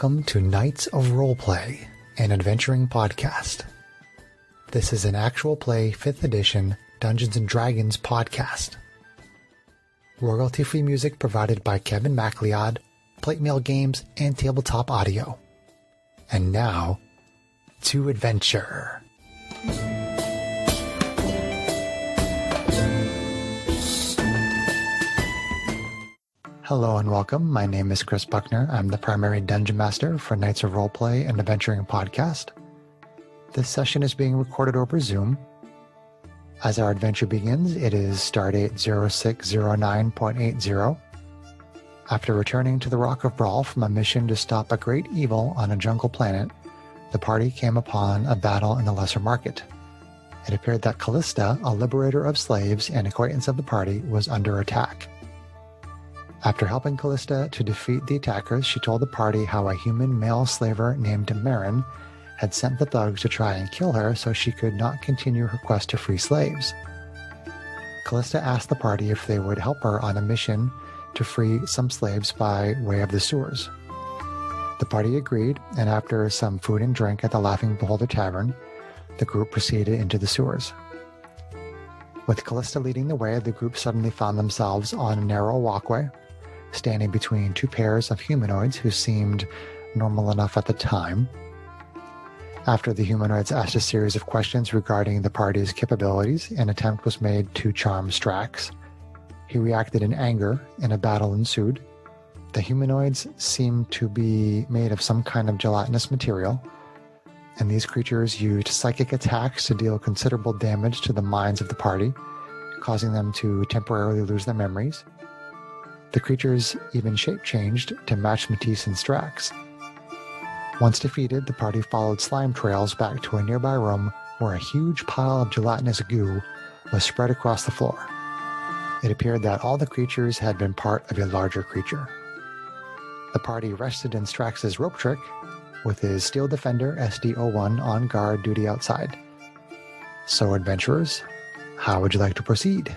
Welcome to Knights of Roleplay, an adventuring podcast. This is an actual play 5th edition Dungeons & Dragons podcast. Royalty-free music provided by Kevin MacLeod, Plate Mail Games, and Tabletop Audio. And now, to adventure. Hello and welcome. My name is Chris Buckner. I'm the primary Dungeon Master for Knights of Roleplay and Adventuring Podcast. This session is being recorded over Zoom. As our adventure begins, it is Stardate 0609.80. After returning to the Rock of Brawl from a mission to stop a great evil on a jungle planet, the party came upon a battle in the Lesser Market. It appeared that Callista, a liberator of slaves and acquaintance of the party, was under attack. After helping Callista to defeat the attackers, she told the party how a human male slaver named Marin had sent the thugs to try and kill her so she could not continue her quest to free slaves. Callista asked the party if they would help her on a mission to free some slaves by way of the sewers. The party agreed, and after some food and drink at the Laughing Beholder Tavern, the group proceeded into the sewers. With Callista leading the way, the group suddenly found themselves on a narrow walkway, standing between two pairs of humanoids who seemed normal enough at the time. After the humanoids asked a series of questions regarding the party's capabilities, an attempt was made to charm Strax. He reacted in anger, and a battle ensued. The humanoids seemed to be made of some kind of gelatinous material, and these creatures used psychic attacks to deal considerable damage to the minds of the party, causing them to temporarily lose their memories. The creatures even shape-changed to match Matisse and Strax. Once defeated, the party followed slime trails back to a nearby room where a huge pile of gelatinous goo was spread across the floor. It appeared that all the creatures had been part of a larger creature. The party rested in Strax's rope trick, with his Steel Defender SD-01 on guard duty outside. So, adventurers, how would you like to proceed?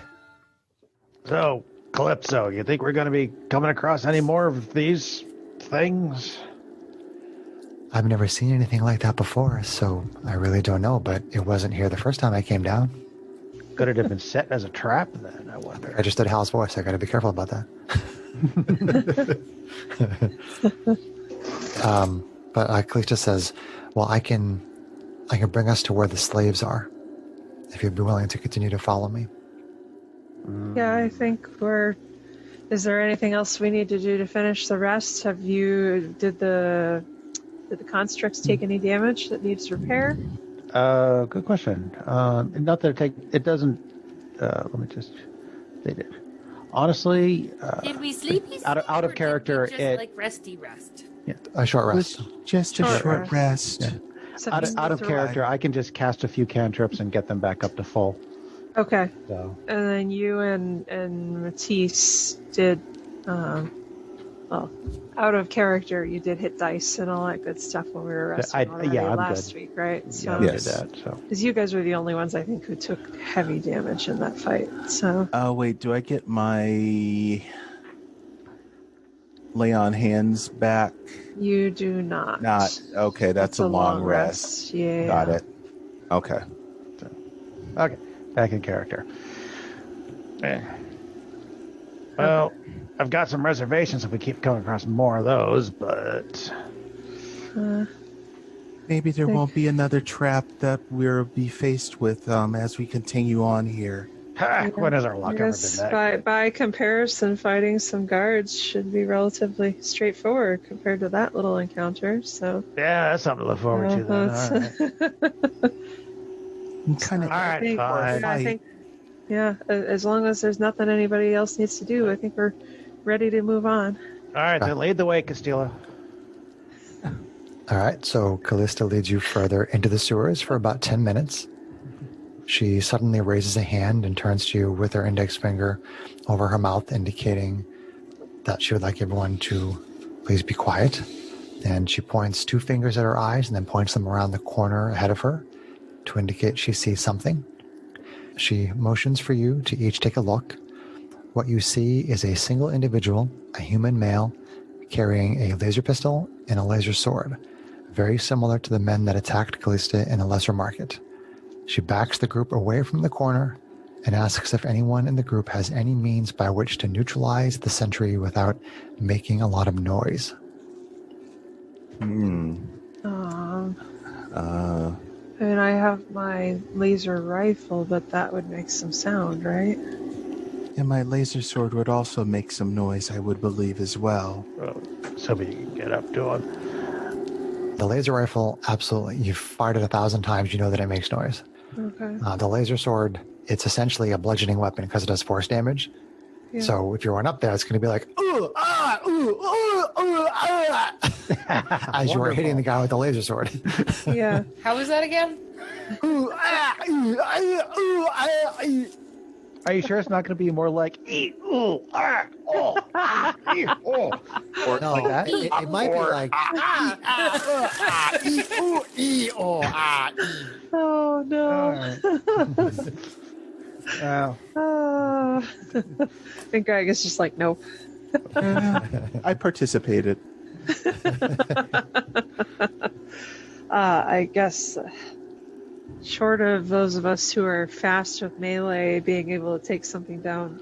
So, Calypso, you think we're going to be coming across any more of these things? I've never seen anything like that before, so I really don't know, but it wasn't here the first time I came down. Could it have been set as a trap then, I wonder? I just did Hal's voice. I got to be careful about that. But Callista says, well, I can bring us to where the slaves are, if you'd be willing to continue to follow me. Yeah, I think is there anything else we need to do to finish the rest? Did the constructs take any damage that needs repair? Good question. Not that it doesn't, let me just, they did. Honestly, did we sleepy out of character, just like resty rest? Yeah, a short rest. Just a short rest. Yeah. Out of character, I can just cast a few cantrips and get them back up to full. Okay. So. And then you and Matisse did, out of character, you did hit dice and all that good stuff when we were resting last week, right? So, yeah, yes. I did that. So. Because you guys were the only ones, I think, who took heavy damage in that fight. So. Oh, wait, do I get my lay on hands back? You do not. Okay, that's a long rest. Yeah. Got it. Okay. Okay, back in character. Well, I've got some reservations if we keep coming across more of those, but... Maybe there won't be another trap that we'll be faced with as we continue on here. When has our luck ever been that? By comparison, fighting some guards should be relatively straightforward compared to that little encounter. So yeah, that's something to look forward to. Then. All right. I think, yeah, as long as there's nothing anybody else needs to do, I think we're ready to move on. All right, then lead the way, Castillo. All right, so Callista leads you further into the sewers for about 10 minutes. She suddenly raises a hand and turns to you with her index finger over her mouth, indicating that she would like everyone to please be quiet. And she points 2 fingers at her eyes and then points them around the corner ahead of her to indicate she sees something. She motions for you to each take a look. What you see is a single individual, a human male, carrying a laser pistol and a laser sword, very similar to the men that attacked Callista in the Lesser Market. She backs the group away from the corner and asks if anyone in the group has any means by which to neutralize the sentry without making a lot of noise. I mean, I have my laser rifle, but that would make some sound, right? And my laser sword would also make some noise, I would believe, as well. Somebody can get up to him. The laser rifle, absolutely. You've fired it 1,000 times, you know that it makes noise. Okay. The laser sword, it's essentially a bludgeoning weapon because it does force damage. Yeah. So if you're one up there, it's going to be like, ooh, ah, ooh, ooh, ooh, ah, as you are hitting the guy with the laser sword. Yeah. How was that again? Ooh, ah, ooh, ah, ooh, ah, ee. Are you sure it's not going to be more like ee, ooh, ah, oh, ah, ee, oh, or No, like that? it might be like, ah, ah, ah, ee, ooh, ee, oh, ah, ee. Oh, no. All right. Wow. Oh. And Greg is just like, nope. I participated. I guess short of those of us who are fast with melee being able to take something down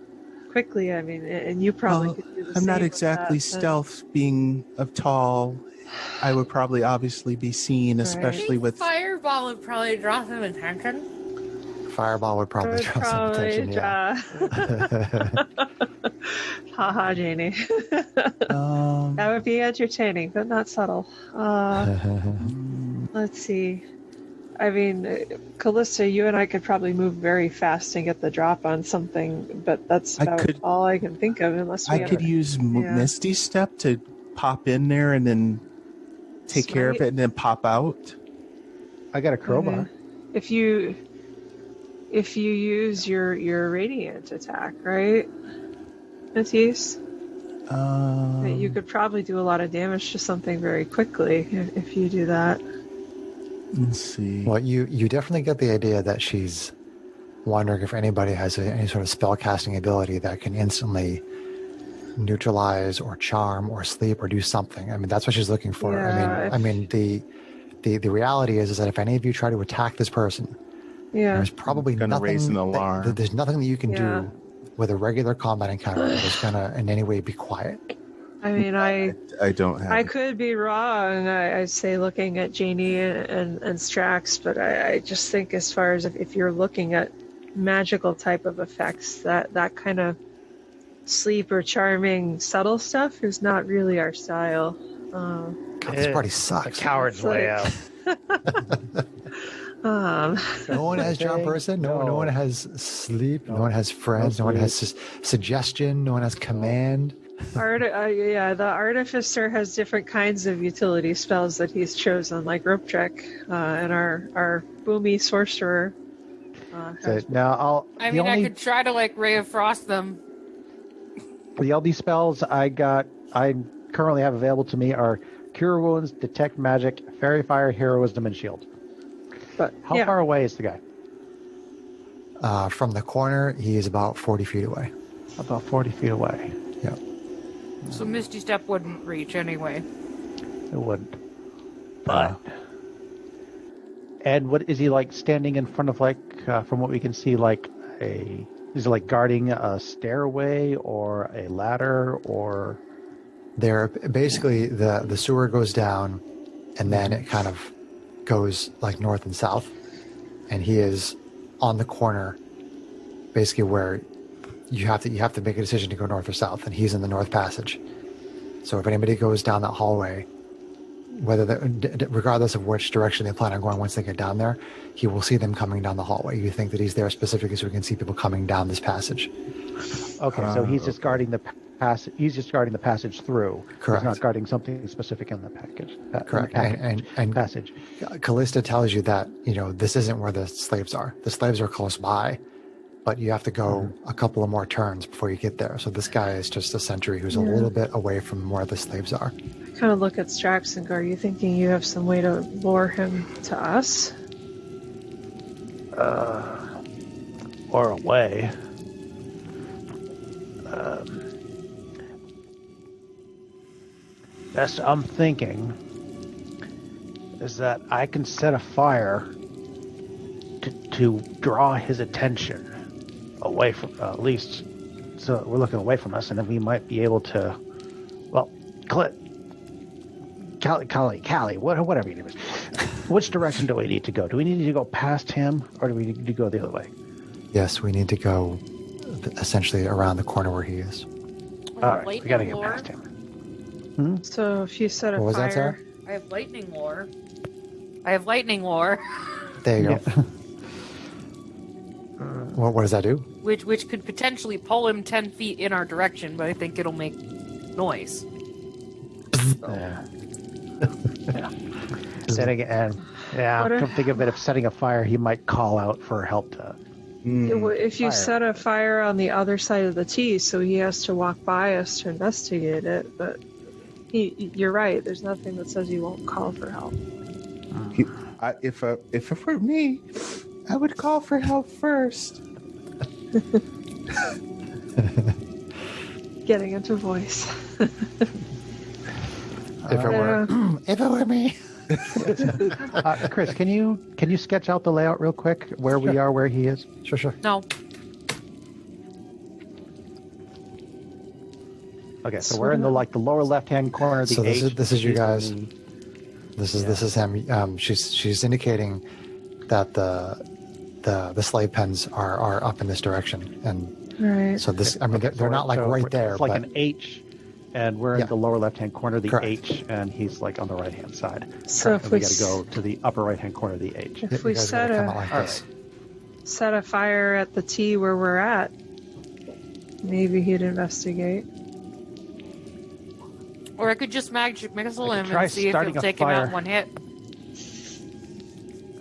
quickly, I mean, and you probably Well, could do the I'm same not with exactly that, but- stealth, being of tall. I would probably obviously be seen, especially with... Fireball would probably draw some attention. Fireball would probably draw some attention, yeah. Haha, Janie. That would be entertaining, but not subtle. Let's see. I mean, Callista, you and I could probably move very fast and get the drop on something, but that's about all I can think of unless we I could use Misty Step to pop in there and then take care of it and then pop out. I got a crowbar. Mm-hmm. If you use your radiant attack, right, Matisse? You could probably do a lot of damage to something very quickly if you do that. Let's see. Well, you definitely get the idea that she's wondering if anybody has any sort of spell casting ability that can instantly neutralize or charm or sleep or do something. I mean, that's what she's looking for. Yeah, I mean, the reality is that if any of you try to attack this person, there's probably gonna nothing. raise an alarm. There's nothing that you can do with a regular combat encounter that is gonna in any way be quiet. I mean, I don't have. I could be wrong. I say looking at Janie and Strax, but I just think as far as if you're looking at magical type of effects, that kind of sleep or charming subtle stuff is not really our style. God, this party sucks. The coward's way out. No one has charm person. No one has sleep. No one has friends. No one has suggestion. No one has command. The artificer has different kinds of utility spells that he's chosen, like rope trick, and our boomy sorcerer. Now I could try to ray of frost them. The only spells I currently have available to me are Cure Wounds, Detect Magic, Fairy Fire, Heroism, and Shield. But how far away is the guy? From the corner, he is about 40 feet away. About 40 feet away. Yeah. So Misty Step wouldn't reach anyway. It wouldn't. But and what is he standing in front of from what we can see is he guarding a stairway or a ladder or? There basically the sewer goes down, and then it kind of goes north and south, and he is on the corner, basically where you have to make a decision to go north or south, and he's in the north passage. So if anybody goes down that hallway, regardless of which direction they plan on going once they get down there, he will see them coming down the hallway. You think that he's there specifically so we can see people coming down this passage. Okay, so he's just guarding the passage. He's just guarding the passage through. Correct. He's not guarding something specific in the package. Correct. And passage. Callista tells you that this isn't where the slaves are. The slaves are close by, but you have to go a couple of more turns before you get there. So this guy is just a sentry who's a little bit away from where the slaves are. I kind of look at Strax and go, are you thinking you have some way to lure him to us? Or away. Best I'm thinking is that I can set a fire to draw his attention away from, at least, so we're looking away from us, and then we might be able to, well, Callie, whatever your name is. Which direction do we need to go? Do we need to go past him, or do we need to go the other way? Yes, we need to go essentially around the corner where he is. All right, we gotta get past him. So if you set a What was that, Sarah? fire, I have lightning lore. There you go. What does that do? Which could potentially pull him 10 feet in our direction, but I think it'll make noise. Yeah. Setting and come think of it. If setting a fire, he might call out for help to. if you Fire. set a fire on the other side of the T, so he has to walk by us to investigate it. But you're right. There's nothing that says he won't call for help. If it were me, I would call for help first. Getting into voice. If it were me. Chris, can you sketch out the layout real quick where we are, where he is? Sure. No. Okay, so we're in the lower left-hand corner of the So H. this is you He's guys. in This is him. She's indicating that the slave pens are up in this direction, and Right. so this. I mean, they're not like right there. It's like but an H, and we're Yeah. in the lower left-hand corner of the Correct. H, and he's like on the right-hand side. So And if we we got to go to the upper right-hand corner of the H. you if we guys set gotta come out a like All this. set a fire at the T where we're at, maybe he'd investigate. Or I could just magic missile I him could try and see if starting he'll a take him out fire. in one hit.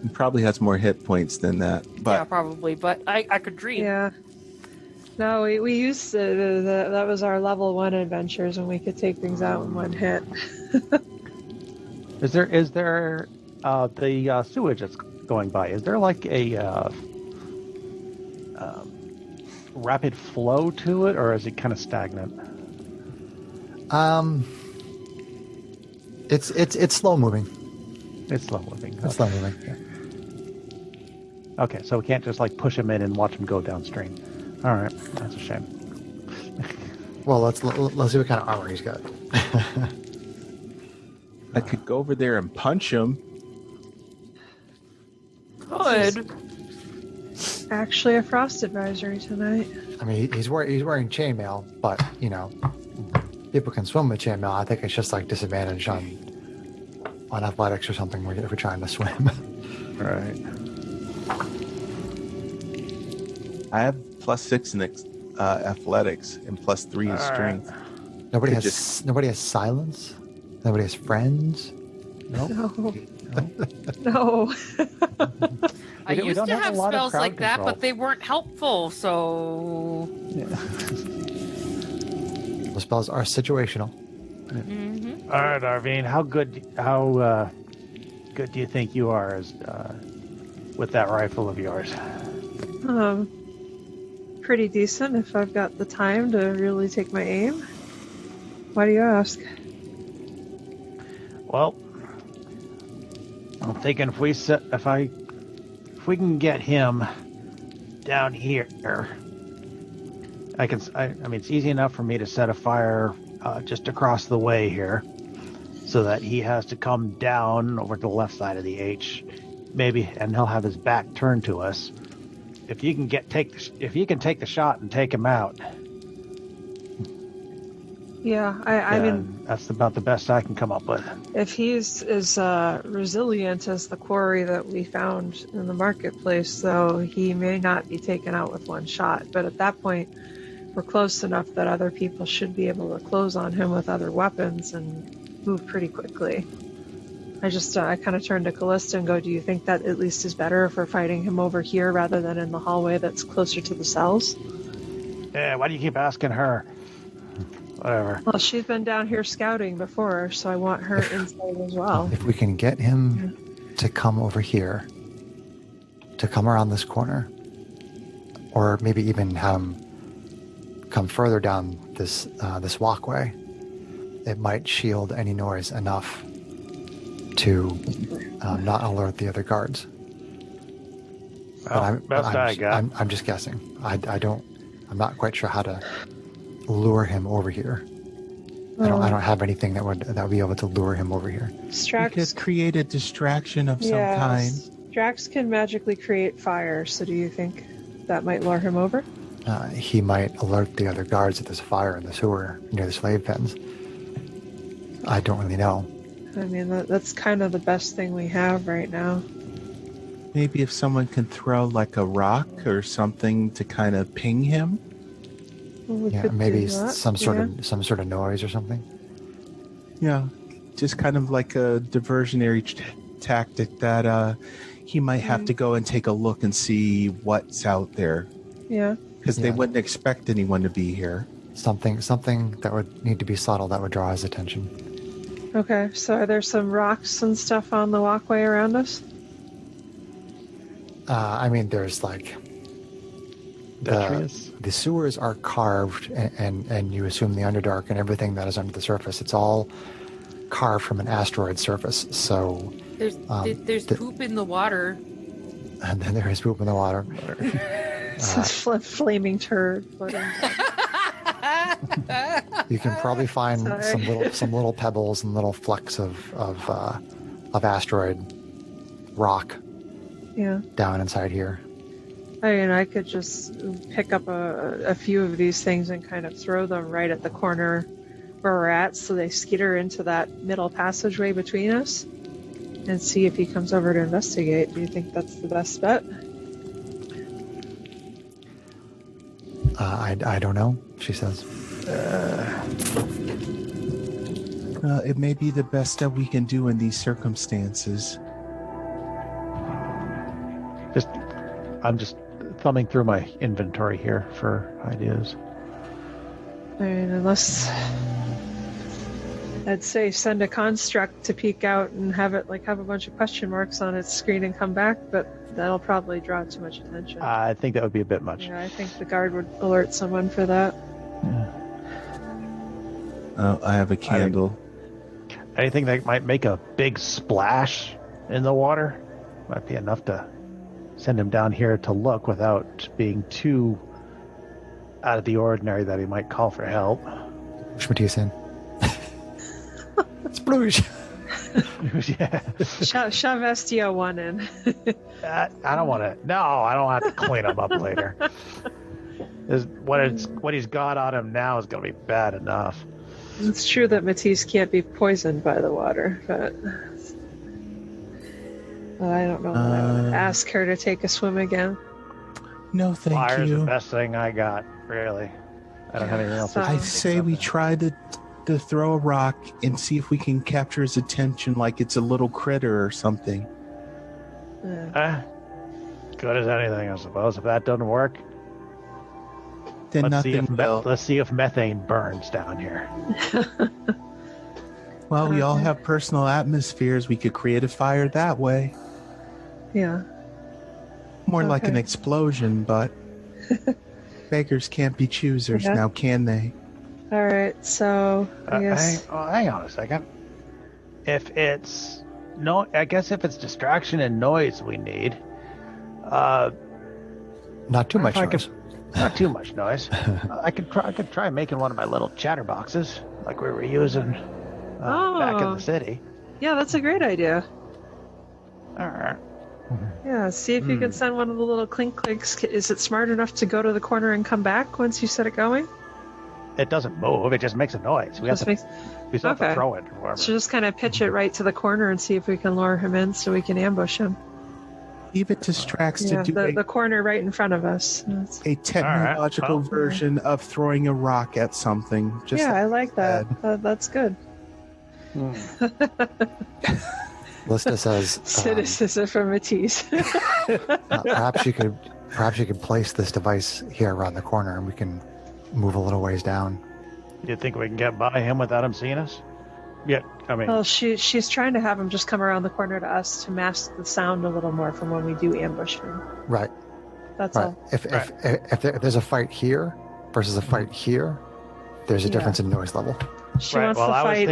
He probably has more hit points than that. Yeah, But probably. But I could dream. Yeah. No, we used to. That was our level 1 adventures when we could take things out in one hit. Is there the sewage that's going by? Is there like a rapid flow to it, or is it kind of stagnant? It's slow moving. It's slow moving. It's slow moving. Yeah. Okay, so we can't just like push him in and watch him go downstream. All right, that's a shame. Well, let's see what kind of armor he's got. I could go over there and punch him. Good. Actually, a frost advisory tonight. I mean, he's wearing chainmail, but you know, people can swim with chainmail. I think it's just like disadvantage on athletics or something if we're trying to swim. All right. I have +6 in athletics and +3 in strength. Nobody Could has silence. Nobody has friends. Nope. No. I We used don't to have a have lot of spells crowd like that, control. but they weren't helpful, so... Yeah. The spells are situational. Mm-hmm. All right, Arvine. How good do you think you are as with that rifle of yours? Pretty decent if I've got the time to really take my aim. Why do you ask? Well, I'm thinking if we can get him down here, I mean, it's easy enough for me to set a fire just across the way here, so that he has to come down over to the left side of the H, maybe, and he'll have his back turned to us. If you can if you can take the shot and take him out, Yeah, I mean, that's about the best I can come up with. if he's as resilient as the quarry that we found in the marketplace, though, he may not be taken out with one shot. But at that point, we're close enough that other people should be able to close on him with other weapons and move pretty quickly. I kind of turned to Callista and go, do you think that at least is better if we're fighting him over here rather than in the hallway that's closer to the cells? Yeah, why do you keep asking her? Whatever. Well, she's been down here scouting before, so I want her inside as well. If we can get him to come over here, to come around this corner, or maybe even have him come further down this walkway, it might shield any noise enough to not alert the other guards. Well, I'm just guessing. I'm not quite sure how to lure him over here. I don't have anything that would be able to lure him over here. You could create a distraction of some kind. Strax can magically create fire, so do you think that might lure him over? He might alert the other guards that there's a fire in the sewer near the slave pens. I don't really know. I mean, that's kind of the best thing we have right now. Maybe if someone can throw like a rock or something to kind of ping him. Well, Yeah, maybe some sort of noise or something. Yeah, just kind of like a diversionary tactic that he might have to go and take a look and see what's out there. Yeah. Because they wouldn't expect anyone to be here. Something that would need to be subtle that would draw his attention. Okay, so are there some rocks and stuff on the walkway around us? I mean, there's like the sewers are carved, and you assume the Underdark and everything that is under the surface. It's all carved from an asteroid surface. So there's poop in the water. And then there is poop in the water. It's a flaming turd. You can probably find some little pebbles and little flecks of asteroid rock. Yeah. Down inside here. I mean, I could just pick up a few of these things and kind of throw them right at the corner where we're at, so they skitter into that middle passageway between us, and see if he comes over to investigate. Do you think that's the best bet? I don't know, she says. It may be the best that we can do in these circumstances. I'm just thumbing through my inventory here for ideas. I mean, unless I'd say send a construct to peek out and have it have a bunch of question marks on its screen and come back, but that'll probably draw too much attention. I think that would be a bit much. Yeah, I think the guard would alert someone for that. Oh, I have a candle. Anything that might make a big splash in the water might be enough to send him down here to look without being too out of the ordinary that he might call for help. Push Matisse in. Sploosh! Yeah. Shove STO1 in. I don't want to. No, I don't have to clean him up later. What he's got on him now is going to be bad enough. It's true that Matisse can't be poisoned by the water, but I don't know that I would ask her to take a swim again. No, thank Fire's you. the best thing I got, really. I don't have anything else. I say we try to throw a rock and see if we can capture his attention like it's a little critter or something. Good as anything, I suppose. If that doesn't work, then let's see if methane burns down here. Well, we all have personal atmospheres. We could create a fire that way. Yeah. More like an explosion, but beggars can't be choosers now, can they? All right, so I guess... hang on a second. I guess if it's distraction and noise we need, not too much noise. Not too much noise. I could try making one of my little chatterboxes like we were using back in the city. Yeah, that's a great idea. All right. Yeah, see if you can send one of the little clink clinks. Is it smart enough to go to the corner and come back once you set it going? It doesn't move. It just makes a noise. We still have to throw it. So just kind of pitch it right to the corner and see if we can lure him in so we can ambush him. Leave it to Strax to do the corner right in front of us. A technological version of throwing a rock at something. I like that. That's good. Lista says, cynicism from Matisse. perhaps you could place this device here around the corner and we can move a little ways down. You think we can get by him without him seeing us? Yeah, I mean... Well, she's trying to have him just come around the corner to us to mask the sound a little more from when we do ambush him. Right. That's all. If there's a fight here versus a fight here, there's a difference in noise level. She Right. wants Well, to I fight. was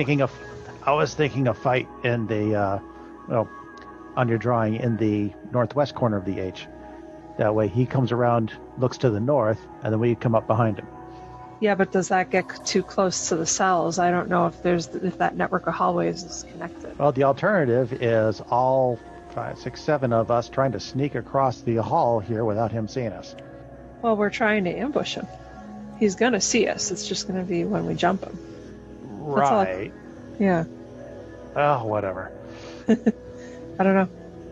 thinking a fight in the on your drawing in the northwest corner of the H. That way he comes around, looks to the north, and then we come up behind him. Yeah, but does that get too close to the cells? I don't know if that network of hallways is connected. Well, the alternative is all 5, 6, 7 of us trying to sneak across the hall here without him seeing us. Well, we're trying to ambush him. He's gonna see us. It's just gonna be when we jump him. That's all. Right. Yeah. Oh, whatever. I don't know.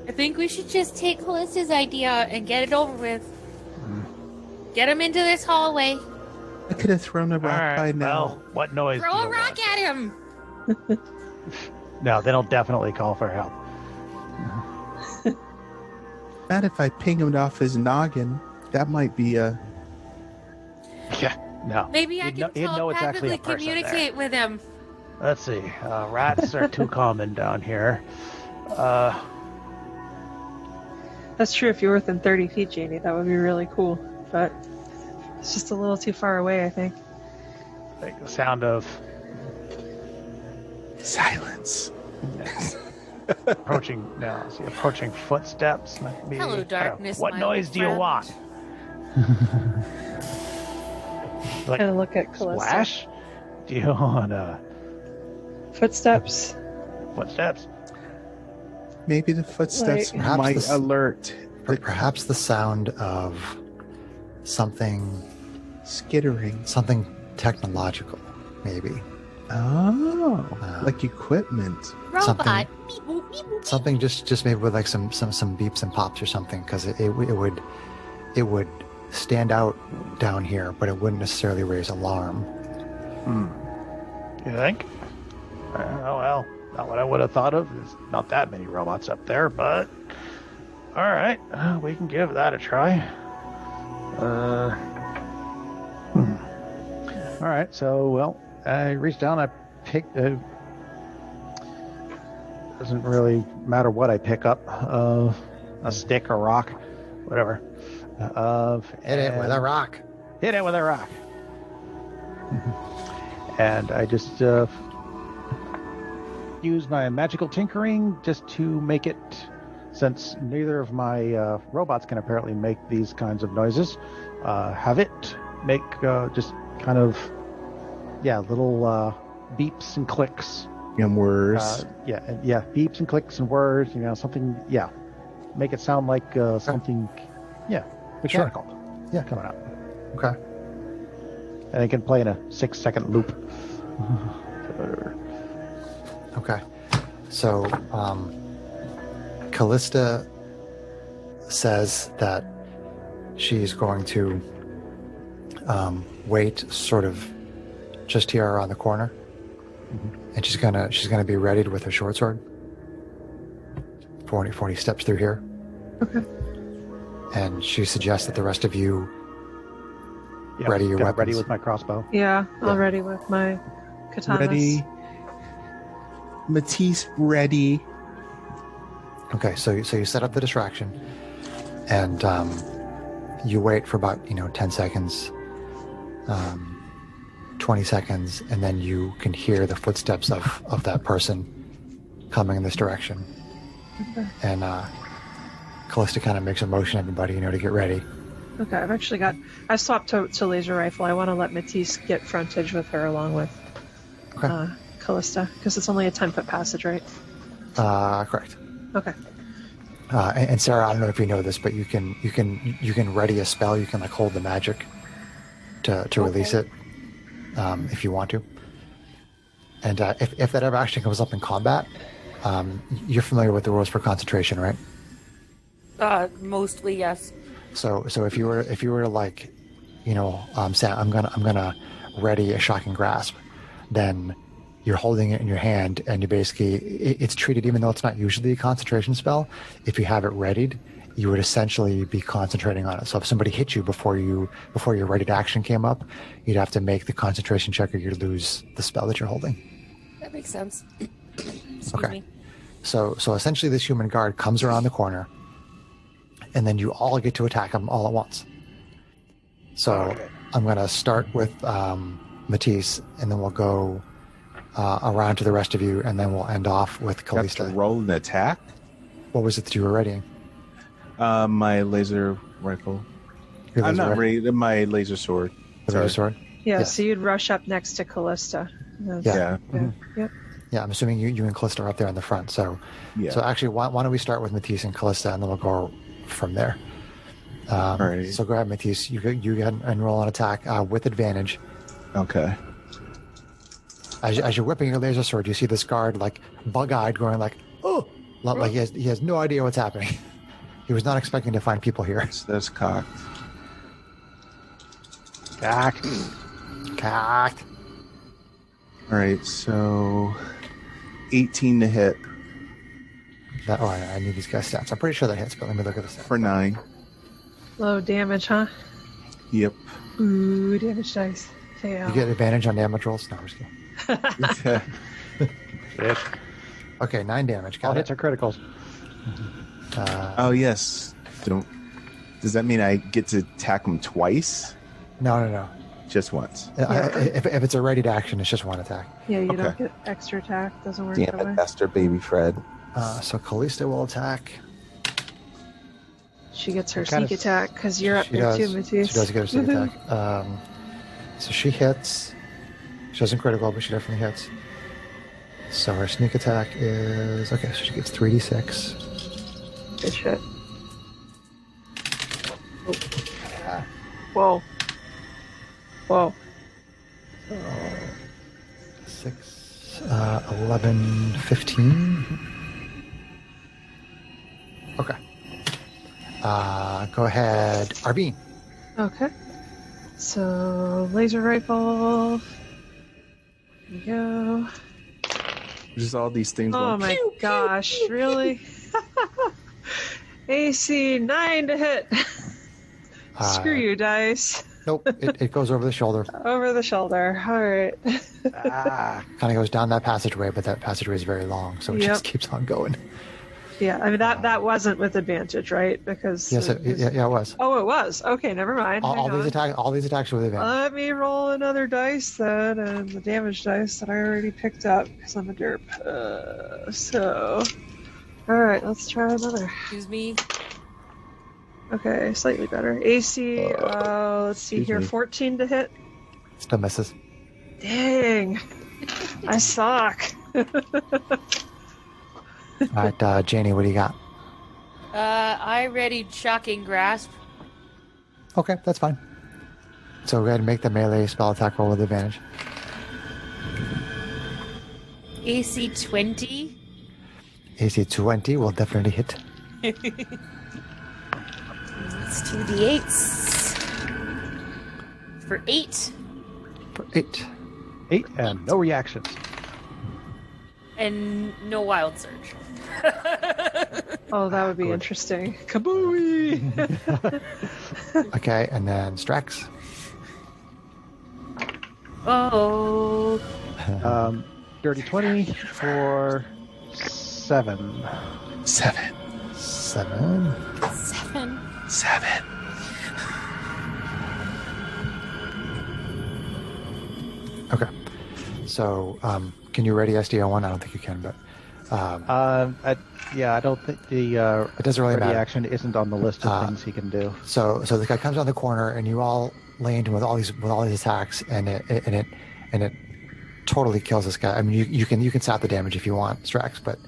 I think we should just take Callista's idea and get it over with. Get him into this hallway. I could have thrown a All rock by right. now. Well, what noise? Throw do a you rock want? at him. No, they'll definitely call for help. Not if I ping him off his noggin. That might be a. Yeah. No. Maybe I He'd can know- he'd know it's actually telepathically a person there. communicate with him. Let's see. Rats are too common down here. That's true. If you're within 30 feet, Janie, that would be really cool. But it's just a little too far away, I think. Like the sound of Silence. approaching footsteps. Might be- Hello, darkness, What my noise old do you friend. want? Like Kind of look at Callista. splash? Do you want Footsteps. footsteps? Maybe the footsteps Like- Perhaps might this- alert the Perhaps the sound of something skittering. technological, maybe. Oh, like equipment. Robot. Something- Beep, boop, beep, boop. Something just maybe with like some beeps and pops or something, because it would stand out down here, but it wouldn't necessarily raise alarm. You think? Oh well, not what I would have thought of. There's not that many robots up there, but all right, we can give that a try. All right, so I reached down, I picked. Doesn't really matter what I pick up, a stick or rock, whatever. Hit it with a rock. Hit it with a rock. And I just use my magical tinkering just to make it, since neither of my robots can apparently make these kinds of noises, have it make just kind of, little beeps and clicks. And words. Beeps and clicks and words, something, make it sound like something, mechanical. Yeah. Coming up. Okay. And it can play in a 6-second loop. Okay. So, Callista says that she's going to wait sort of just here around the corner. And she's gonna be readied with her short sword. 40 steps through here. Okay. And she suggests that the rest of you Yeah, ready your get weapons. ready with my crossbow. Yeah, Yeah. already with my katanas. Ready. Matisse, ready. Okay, so you set up the distraction, and you wait for about 10 seconds, 20 seconds, and then you can hear the footsteps of that person coming in this direction. Okay. And Callista kind of makes a motion to everybody, to get ready. Okay, I've swapped to laser rifle. I want to let Matisse get frontage with her along with Okay. Callista, because it's only a 10-foot passage, right? Correct. Okay. And Sarah, I don't know if you know this, but you can ready a spell. You can hold the magic to release it if you want to. And if that ever actually comes up in combat, you're familiar with the rules for concentration, right? Mostly, yes. So if you were to say I'm gonna ready a shocking grasp, then you're holding it in your hand, and you basically it's treated, even though it's not usually a concentration spell. If you have it readied, you would essentially be concentrating on it. So if somebody hit you before your readied action came up, you'd have to make the concentration check, or you'd lose the spell that you're holding. That makes sense. Excuse Okay. me. So essentially, this human guard comes around the corner, and then you all get to attack him all at once. So I'm going to start with Matisse, and then we'll go around to the rest of you, and then we'll end off with Got to Kalista. roll an attack. What was it that you were readying? My laser rifle. Your I'm laser not rifle? ready. My laser sword. The Sorry. laser sword? Yeah, Yes. so you'd rush up next to Callista. Yeah. Yep. Yeah, I'm assuming you and Callista are up there in the front. So, Yeah. so actually, why don't we start with Matisse and Callista, and then we'll go from there. All right. So go ahead, Matisse. You go ahead and roll an attack with advantage. Okay. As you're whipping your laser sword, you see this guard like bug-eyed, going like, "Oh!" Like he has no idea what's happening. He was not expecting to find people here. So that's cocked. Back. Cocked. All right. So 18 to hit I need these guys' stats. I'm pretty sure that hits, but let me look at the stats. for 9. Low damage, huh? Yep. Ooh, damage dice. Fail. You get advantage on damage rolls. No, I'm just kidding. Shit. Okay, 9 damage. All Got hits it. are criticals. Oh yes. Don't. Does that mean I get to attack him twice? No. Just once. If it's a ready to action, it's just one attack. Yeah, you don't Okay. get extra attack. Doesn't work Damn that way. it, Esther, baby Fred. So Callista will attack. She gets her What kind sneak of- attack because you're up She there does. too, Matisse. She does get her sneak Woohoo. attack. So she hits. She doesn't critical, but she definitely hits. So her sneak attack is okay. So she gets 3d6. Good shit. Whoa. Whoa. 6, 11, 15. Okay. Go ahead, Arvine. Okay. So, laser rifle. Here we go. Just all these things. Oh going, my gosh, really? AC 9 to hit. Screw you, dice. Nope, it goes over the shoulder. Over the shoulder. All right. Kind of goes down that passageway, but that passageway is very long, so it Yep. just keeps on going. Yeah, I mean, that wasn't with advantage, right? Because. Yes, it was. Oh, it was. Okay, never mind. All Hang these on. attacks were with advantage. Let me roll another dice then, and the damage dice that I already picked up because I'm a derp. All right, let's try another. Excuse me. Okay, slightly better. AC. Let's see excuse here, me. 14 to hit. Still misses. Dang, I suck. All right, Janie, what do you got? I readied Shocking Grasp. Okay, that's fine. So go ahead and make the melee spell attack roll with advantage. AC 20. AC 20 will definitely hit. It's 2d8s. For 8. For 8. 8 and no reactions. And no wild surge. Oh, that would be Good. interesting. Kabooey! Okay, and then Strax. Oh. Dirty 20 for 7. 7. 7. 7. 7. Okay. So, can you ready SDO1? I don't think you can, but I don't think the it doesn't really ready matter. action isn't on the list of things he can do. So the guy comes on the corner, and you all lay into him with all these attacks, and it totally kills this guy. I mean, you can stop the damage if you want, Strax, but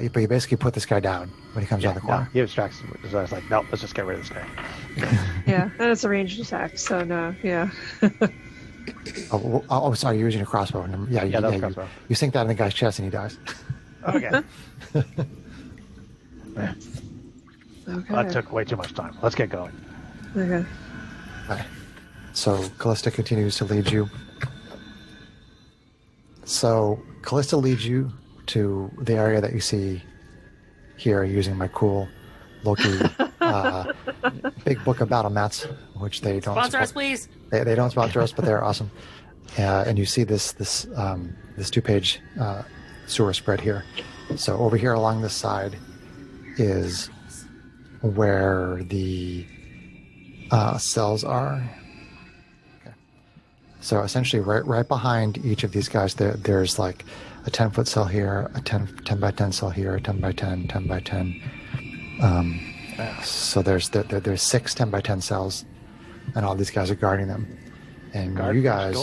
you basically put this guy down when he comes on the No, corner. he abstracts. So I was like, no, let's just get rid of this guy. Yeah, and it's a ranged attack, so no, yeah. Oh, sorry, you're using a crossbow. Yeah, Yeah, that's crossbow. You sink that in the guy's chest, and he dies. Okay. Okay. That took way too much time. Let's get going. Okay. Okay. So Callista continues to lead you. So Callista leads you to the area that you see here using my cool Loki big book of battle mats, which they don't Sponsor us, support. please. They don't sponsor us, but they're awesome. And you see this 2-page sewer spread here. So over here along this side is where the cells are. Okay. So essentially, right behind each of these guys, there's like a 10-foot cell here, a 10 by 10 cell here, a 10 by 10, 10 by 10. So there's 6 10 by 10 cells, and all these guys are guarding them. And you guys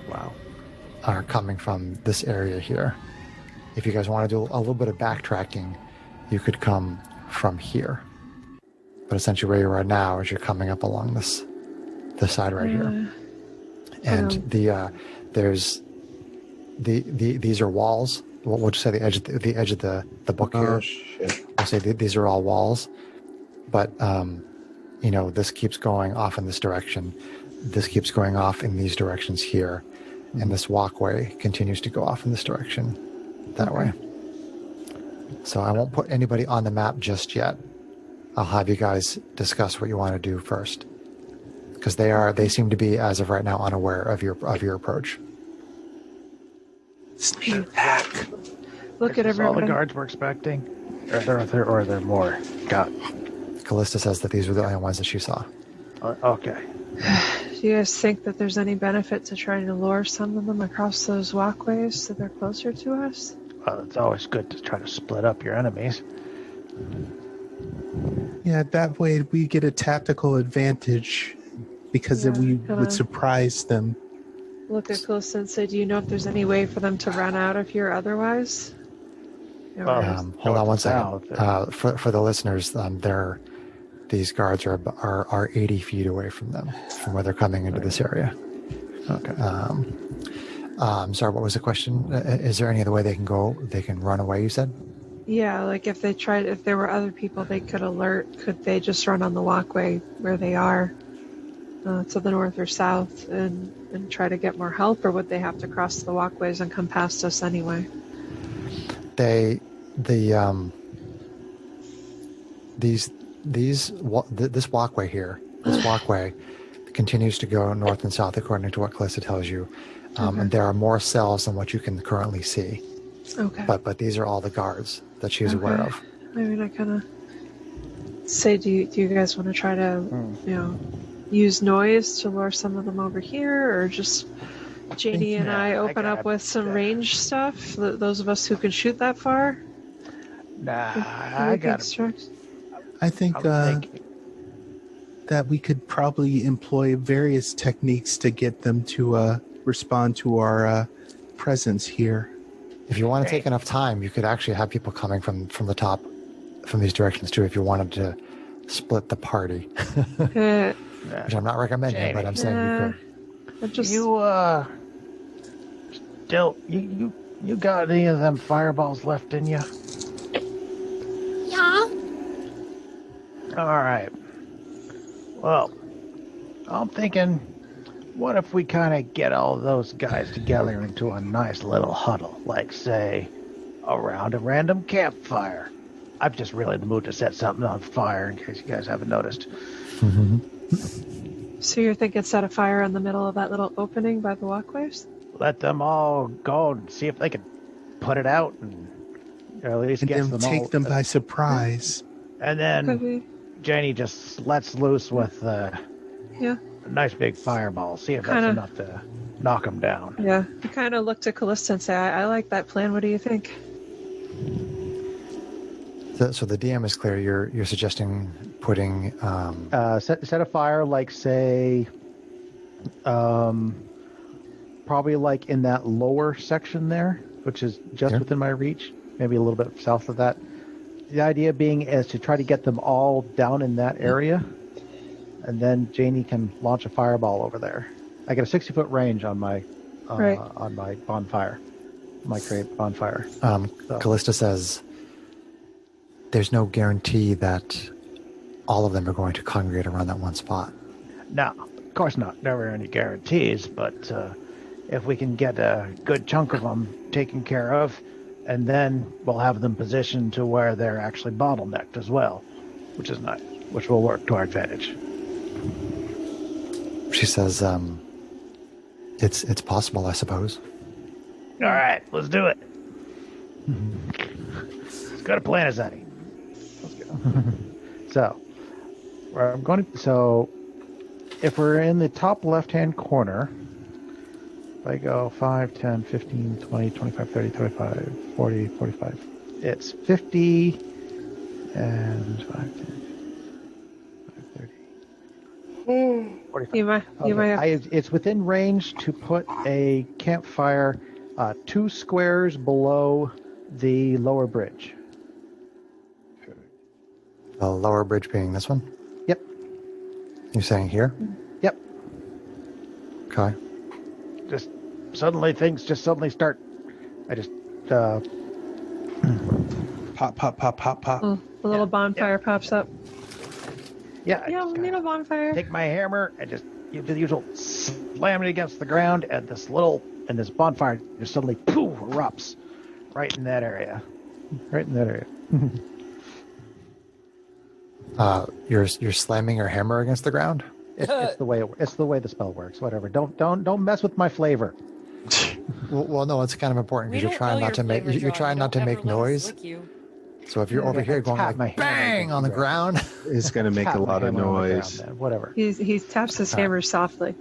Wow. are coming from this area here. If you guys want to do a little bit of backtracking, you could come from here. But essentially, where you are now is you're coming up along this side right here. And there's these are walls. We'll just say the edge of the book here. Oh, shit. I'll say these are all walls, but this keeps going off in this direction. This keeps going off in these directions here, and this walkway continues to go off in this direction, that way. So I won't put anybody on the map just yet. I'll have you guys discuss what you want to do first, because they seem to be, as of right now, unaware of your approach. Sneak attack. Look at Is this all the everyone. guards we're expecting? Or are there more? God. Callista says that these were the only ones that she saw. Okay. Do you guys think that there's any benefit to trying to lure some of them across those walkways so they're closer to us? Well, it's always good to try to split up your enemies. Yeah, that way we get a tactical advantage because then we would surprise them. Look at Callista and say, do you know if there's any way for them to run out of here otherwise? Hold on one second. For the listeners, these guards are 80 feet away from them, from where they're coming into this area. Okay. Sorry, what was the question? Is there any other way they can run away, you said? Yeah, like if there were other people they could alert, could they just run on the walkway where they are to the north or south and try to get more help, or would they have to cross the walkways and come past us anyway? This walkway here, this walkway continues to go north and south according to what Callista tells you, and there are more cells than what you can currently see. Okay. But these are all the guards that she's aware of. I mean, I kind of say, do you guys want to try to, use noise to lure some of them over here, or just Janie and I open up with some range stuff? Those of us who can shoot that far. Nah, I got it. I think that we could probably employ various techniques to get them to respond to our presence here. If you want to take enough time, you could actually have people coming from the top, from these directions too, if you wanted to split the party. Which I'm not recommending, Jamie. but I'm saying you could. You got any of them fireballs left in you? Yeah. All right. Well, I'm thinking, what if we kind of get all those guys together into a nice little huddle, like, say, around a random campfire? I'm just really in the mood to set something on fire, in case you guys haven't noticed. So you're thinking set a fire in the middle of that little opening by the walkways? Let them all go and see if they can put it out, and at least get them take all, them by surprise. And then Janie just lets loose with a nice big fireball. See if that's enough to knock them down. Yeah, I kind of looked at Callista and say, I like that plan. What do you think? So the DM is clear. You're suggesting putting set a fire, like, say, probably like in that lower section there, which is just within my reach, maybe a little bit south of that. The idea being is to try to get them all down in that area, and then Janie can launch a fireball over there. I get a 60-foot range on my on my bonfire, my crate bonfire. Callista says, there's no guarantee that all of them are going to congregate around that one spot. No, of course not. Never any guarantees, but if we can get a good chunk of them taken care of, and then we'll have them positioned to where they're actually bottlenecked as well, which is nice, which will work to our advantage. She says, it's possible, I suppose. All right, let's do it. As good a plan as any. Let's go. So if we're in the top left-hand corner, If I go 5, 10, 15, 20, 25, 30, 35, 40, 45. It's 50 and 5, 10, 30, 45. You might have. It's within range to put a campfire 2 squares below the lower bridge. The lower bridge being this one? Yep. You're saying here? Yep. Okay. Just suddenly things just suddenly start. I just Pop, pop, pop, pop, pop. A little bonfire pops up. yeah. I Yeah, just we need a bonfire. take my hammer and just do the usual slam it against the ground, and this bonfire just suddenly poof erupts right in that area. Right in that area. You're slamming your hammer against the ground? It's the way the spell works. Whatever. Don't mess with my flavor. Well, no, it's kind of important We because don't know your flavor, you're John. trying not to Don't make ever let us noise. lick you. So if you're over here going tap my like hammer bang against on the the ground, It's going to make Tap a my lot of hammer on the ground, noise. then. Whatever. He taps his hammer softly,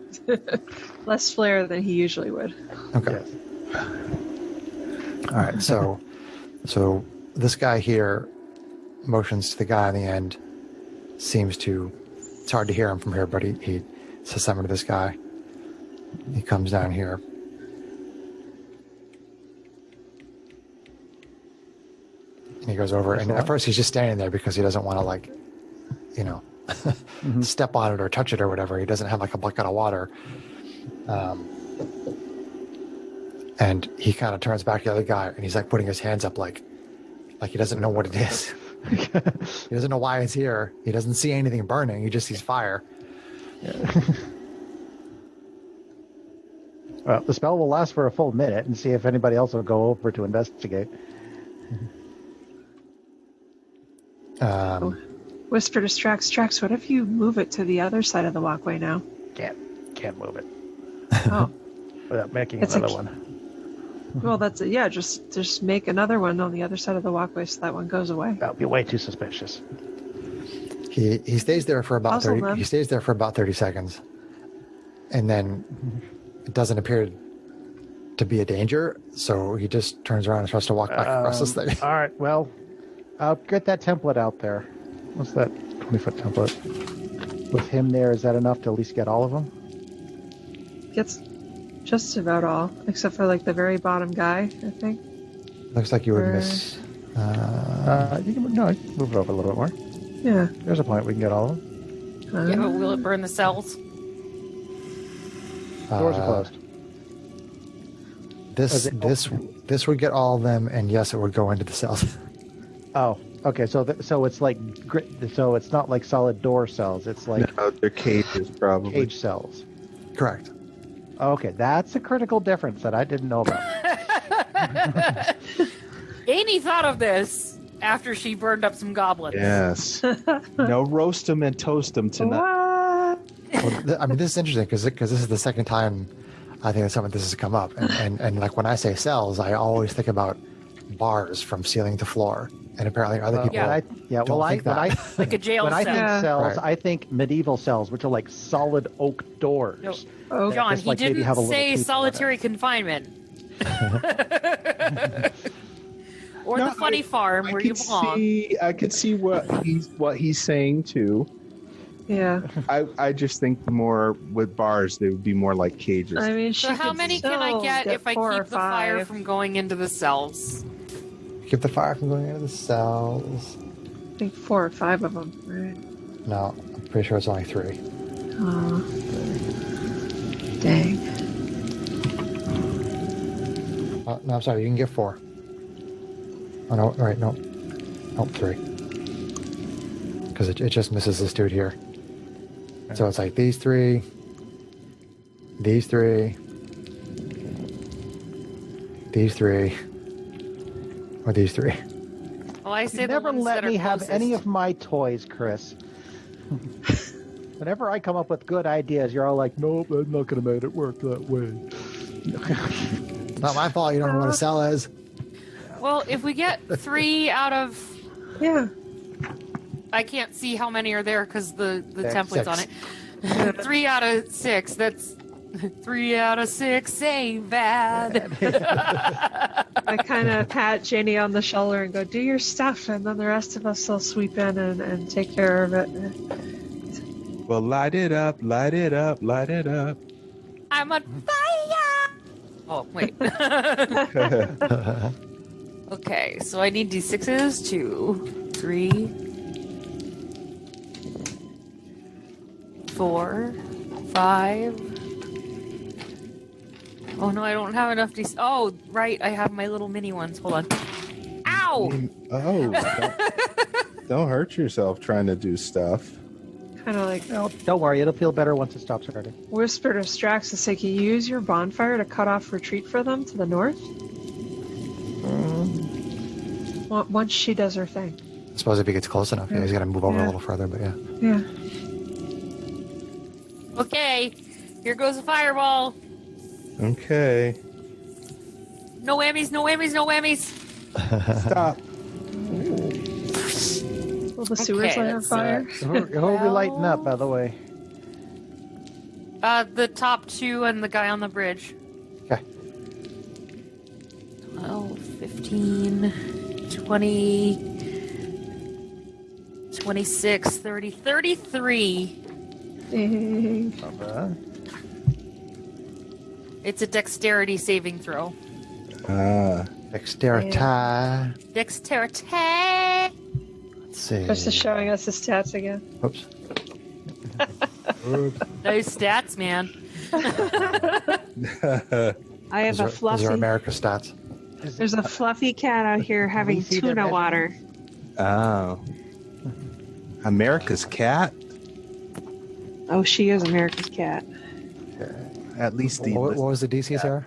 less flare than he usually would. okay. Yes. All right. So this guy here motions to the guy on the end. Seems to. It's hard to hear him from here, but he says something to this guy. He comes down here. And he goes over, and at first he's just standing there because he doesn't want to, like, you know, step on it or touch it or whatever. He doesn't have like a bucket of water. And he kind of turns back to the other guy, and he's like putting his hands up like he doesn't know what it is. He doesn't know why it's here. He doesn't see anything burning. He just sees fire. Well, the spell will last for a full minute, and see if anybody else will go over to investigate. Whisper to Strax, what if you move it to the other side of the walkway now? Can't move it Oh, without making It's another a- one. well, that's it. Yeah, just make another one on the other side of the walkway so that one goes away. That would be way too suspicious. He stays there for about Puzzle 30. them. He stays there for about 30 seconds, and then it doesn't appear to be a danger. So he just turns around and tries to walk back across this thing. All right, well, I'll get that template out there. What's that 20-foot template? With him there, is that enough to at least get all of them? Gets just about all, except for like the very bottom guy, I think. Looks like you would miss. You can move it over a little bit more. Yeah. There's a point we can get all of them. Yeah, but will it burn the cells? Doors are closed. This would get all of them, and yes, it would go into the cells. Oh, okay. So it's like so it's not like solid door cells. It's like No, they're cages, probably. cage cells. Correct. Okay, that's a critical difference that I didn't know about. Amy thought of this after she burned up some goblins. Yes. No roast them and toast them tonight. What? Well, I mean, this is interesting because this is the second time I think that some of this has come up, and like when I say cells, I always think about bars from ceiling to floor, and apparently other people. Well, think that. Like a jail when I cell. think cells, Right. I think medieval cells, which are like solid oak doors. No. Oh, John, just he like maybe didn't have a little say people in solitary confinement. Or No, the funny farm where you belong. I could see what he's saying too. yeah. I just think more with bars they would be more like cages. I mean, she So how could many can I still get if I 4 or keep the fire 5. from going into the cells? Keep the fire from going into the cells. I think 4 or 5 of them, right? No, I'm pretty sure it's only 3. Oh. Dang. No, I'm sorry. You can get 4. Oh no! Right, no, 3. Because it just misses this dude here. So it's like these 3, these 3, these 3, or these 3. Well, I say You the never ones let that are me have closest. any of my toys, Chris. Whenever I come up with good ideas, you're all like, "Nope, I'm not going to make it work that way." It's not my fault. You don't know what a cell is. Well, if we get 3 out of... Yeah. I can't see how many are there because the There, template's on 6. it. 3 out of 6, that's 3 out of 6 ain't bad. I kind of pat Janie on the shoulder and go, "Do your stuff," and then the rest of us will sweep in and take care of it. Well, light it up, light it up, light it up. I'm on fire! Oh, wait. Okay, so I need D6s. 2, 3, 4, 5. Oh no, I don't have enough D6. Oh, right, I have my little mini ones. Hold on. Ow! Don't hurt yourself trying to do stuff. Kind of like No, don't worry. It'll feel better once it stops hurting. whisper to Strax to say, "Can you use your bonfire to cut off retreat for them to the north?" Once she does her thing. I suppose if he gets close enough, he's got to move over a little further, but yeah. Yeah. Okay, here goes a fireball. Okay. No whammies, no whammies, no whammies. Stop. Will the sewers light on fire? Who'll be lighting up, by the way? The top 2 and the guy on the bridge. Okay. 12, 15, 20, 26, 30, 33. Dang. Not bad. It's a dexterity saving throw. Dexterity. Dexterity! Let's see. Just showing us his stats again. Oops. Nice stats, man. I have a Those fluffy. are America stats. There's a fluffy cat out here having see their tuna water. Oh. America's cat? Oh, she is America's cat. At least the What was the DC, Sarah?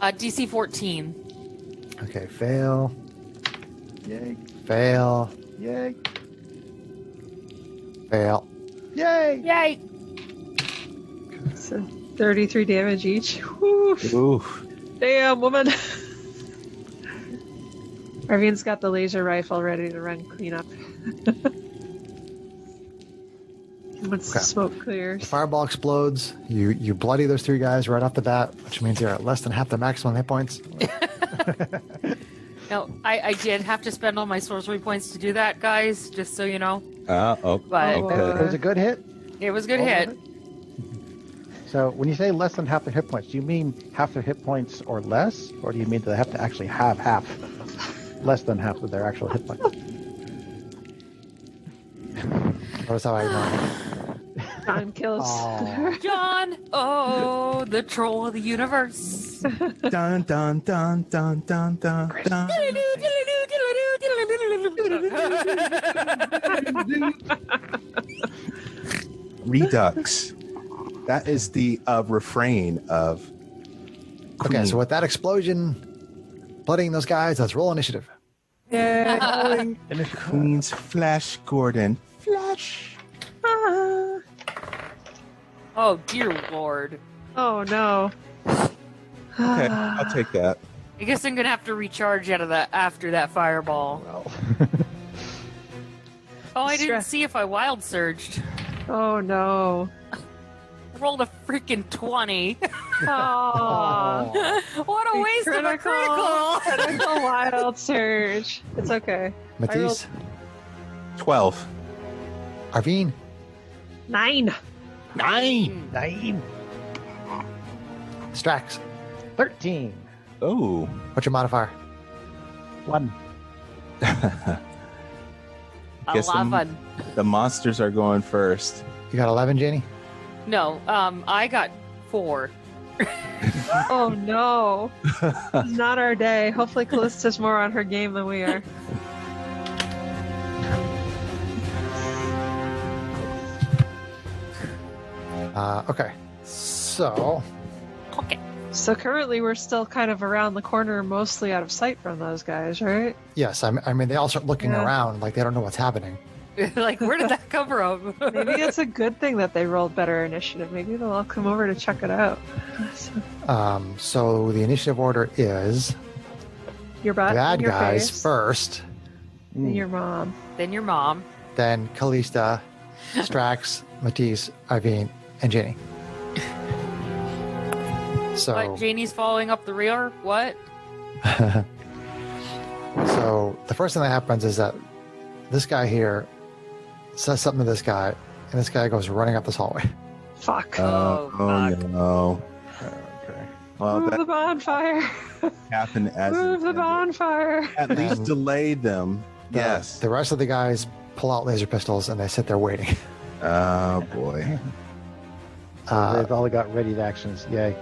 DC 14. Okay, fail. Yay! Fail. Yay! Fail. Yay! Yay! So 33 damage each. Whew. Oof. Damn, woman. Arvine's got the laser rifle ready to run cleanup. Once the Okay. smoke The clears. fireball explodes. You bloody those 3 guys right off the bat, which means you're at less than half the maximum hit points. No, I did have to spend all my sorcery points to do that, guys, just so you know. Oh, But It was a good hit. it was a good All of hit. it? So when you say less than half their hit points, do you mean half their hit points or less? Or do you mean they have to actually have half, less than half of their actual hit points? Notice how I ignore it. Time kills. Aw. John! Oh, the troll of the universe. Dun, dun, dun, dun, dun, dun, dun. Redux. That is the refrain of. Okay, Queen. so with that explosion, bloodying those guys, let's roll initiative. Yay. Queen's Flash Gordon. Flash. Ah. Oh, dear lord. Oh no. Okay, I'll take that. I guess I'm gonna have to recharge out of that after that fireball. Well, Oh, I didn't Stress. see if I wild surged. Oh no. I rolled a freaking 20. Oh. What a waste of a critical! Critical wild surge. It's okay. Matisse, 12. Arvine, 9. 9. Strax. 13. Oh. What's your modifier? 1. Guess the- 11. The monsters are going first. You got 11, Janie? No, I got 4. Oh no. It's not our day. Hopefully Callista's more on her game than we are. Okay. So, Okay. So currently we're still kind of around the corner, mostly out of sight from those guys, right? yes, I mean, they all start looking Yeah. around like they don't know what's happening. Like, where did that come from? Maybe it's a good thing that they rolled better initiative. Maybe they'll all come over to check it out. So, So the initiative order is your butt, the bad in your guys face, first, and your mom. Then your mom. then Callista, Strax, Matisse, Arvine, and Janie. So, What? Janie's following up the rear? What? so the first thing that happens is that this guy here says something to this guy, and this guy goes running up this hallway. Fuck. Oh, fuck. no. Okay. Well, Move that the bonfire. happened as Move the intended. bonfire. At least delay them. Yes. The rest of the guys pull out laser pistols, and they sit there waiting. Oh boy. They've all got ready actions. Yay.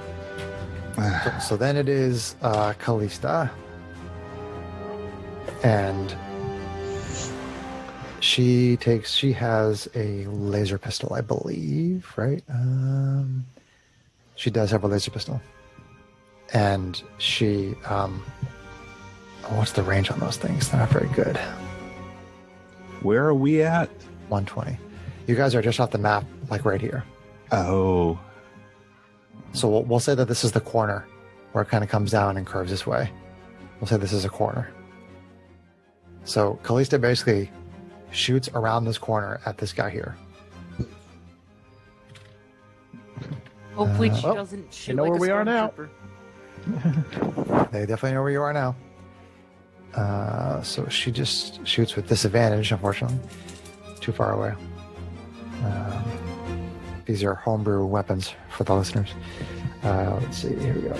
So then it is Callista, and she has a laser pistol, I believe, right? She does have a laser pistol, and she what's the range on those things? They're not very good. Where are we at? 120. You guys are just off the map, like right here. Oh. So we'll say that this is the corner where it kind of comes down and curves this way. We'll say this is a corner. So Callista basically shoots around this corner at this guy here. Hopefully she well, doesn't shoot know like where a we are now. stormtrooper. They definitely know where you are now. So she just shoots with disadvantage, unfortunately. Too far away. These are homebrew weapons for the listeners. Let's see. Here we go.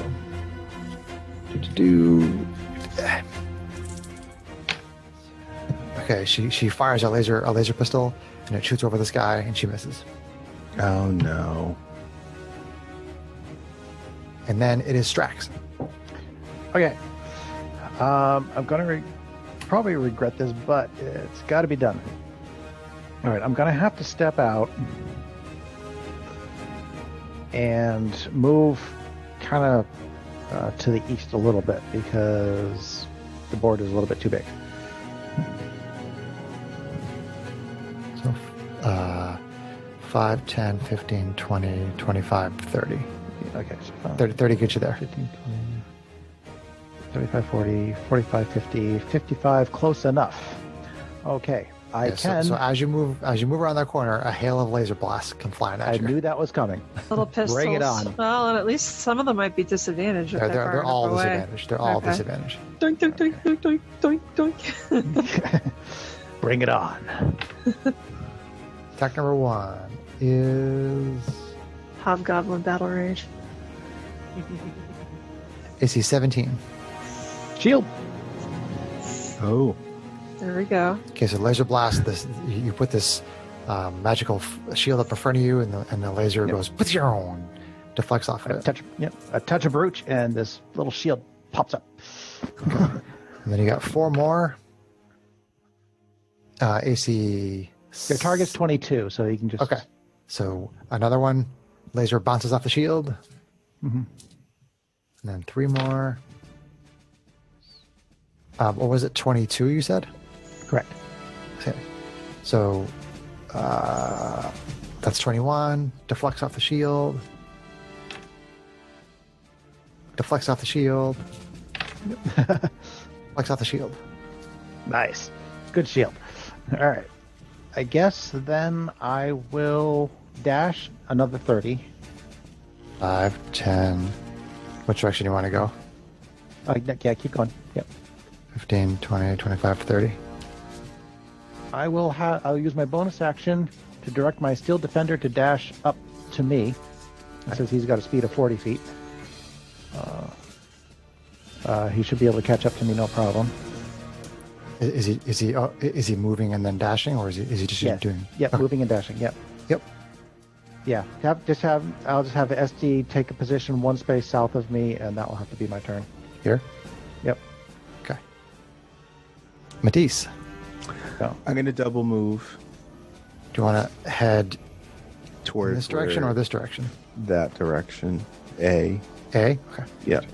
Okay, she fires a laser pistol, and it shoots over this guy, and she misses. Oh no. And then it is Strax. Okay. I'm going to probably regret this, but it's got to be done. All right, I'm going to have to step out and move kind of to the east a little bit because the board is a little bit too big. So 5, 10, 15, 20, 25, 30. Okay, so 30 gets you there. 15, 20, 35, 40, 45, 50, 55, close enough. Okay, I Yeah, can. So as you move around that corner, a hail of laser blasts come flying at I you. knew that was coming. Little pistols. Bring it on. Well, and at least some of them might be disadvantaged. If They're all away. disadvantaged. They're all Okay. disadvantaged. Doink, doink, doink, doink, doink, doink, doink. Bring it on. Attack number 1 is Hobgoblin Battle Rage. AC 17. Shield. Oh. There we go. Okay, so laser blast. This you put this magical shield up in front of you, and the laser goes deflects off of it. A touch of brooch, and this little shield pops up. And then you got 4 more. AC. Your target's 22, so you can just. Okay, so another one. Laser bounces off the shield. Mhm. And then 3 more. What was it? 22. You said. Correct. Okay. So that's 21. Deflects off the shield. Deflects off the shield. Deflects off the shield. Nice. Good shield. All right. I guess then I will dash another 30. 5, 10. Which direction do you want to go? Yeah, keep going. Yep. 15, 20, 25, 30. I'll use my bonus action to direct my steel defender to dash up to me. It says he's got a speed of 40 feet. He should be able to catch up to me, no problem. Is he moving and then dashing, or is he just Yes. doing? Yep, Okay. moving and dashing. Yep. Yep. Yeah. I'll just have SD take a position 1 space south of me, and that will have to be my turn. Here. Yep. Okay. Matisse, So I'm going to double move do you want to head in towards this direction where- or this direction? that direction. A. A. Okay. Yep.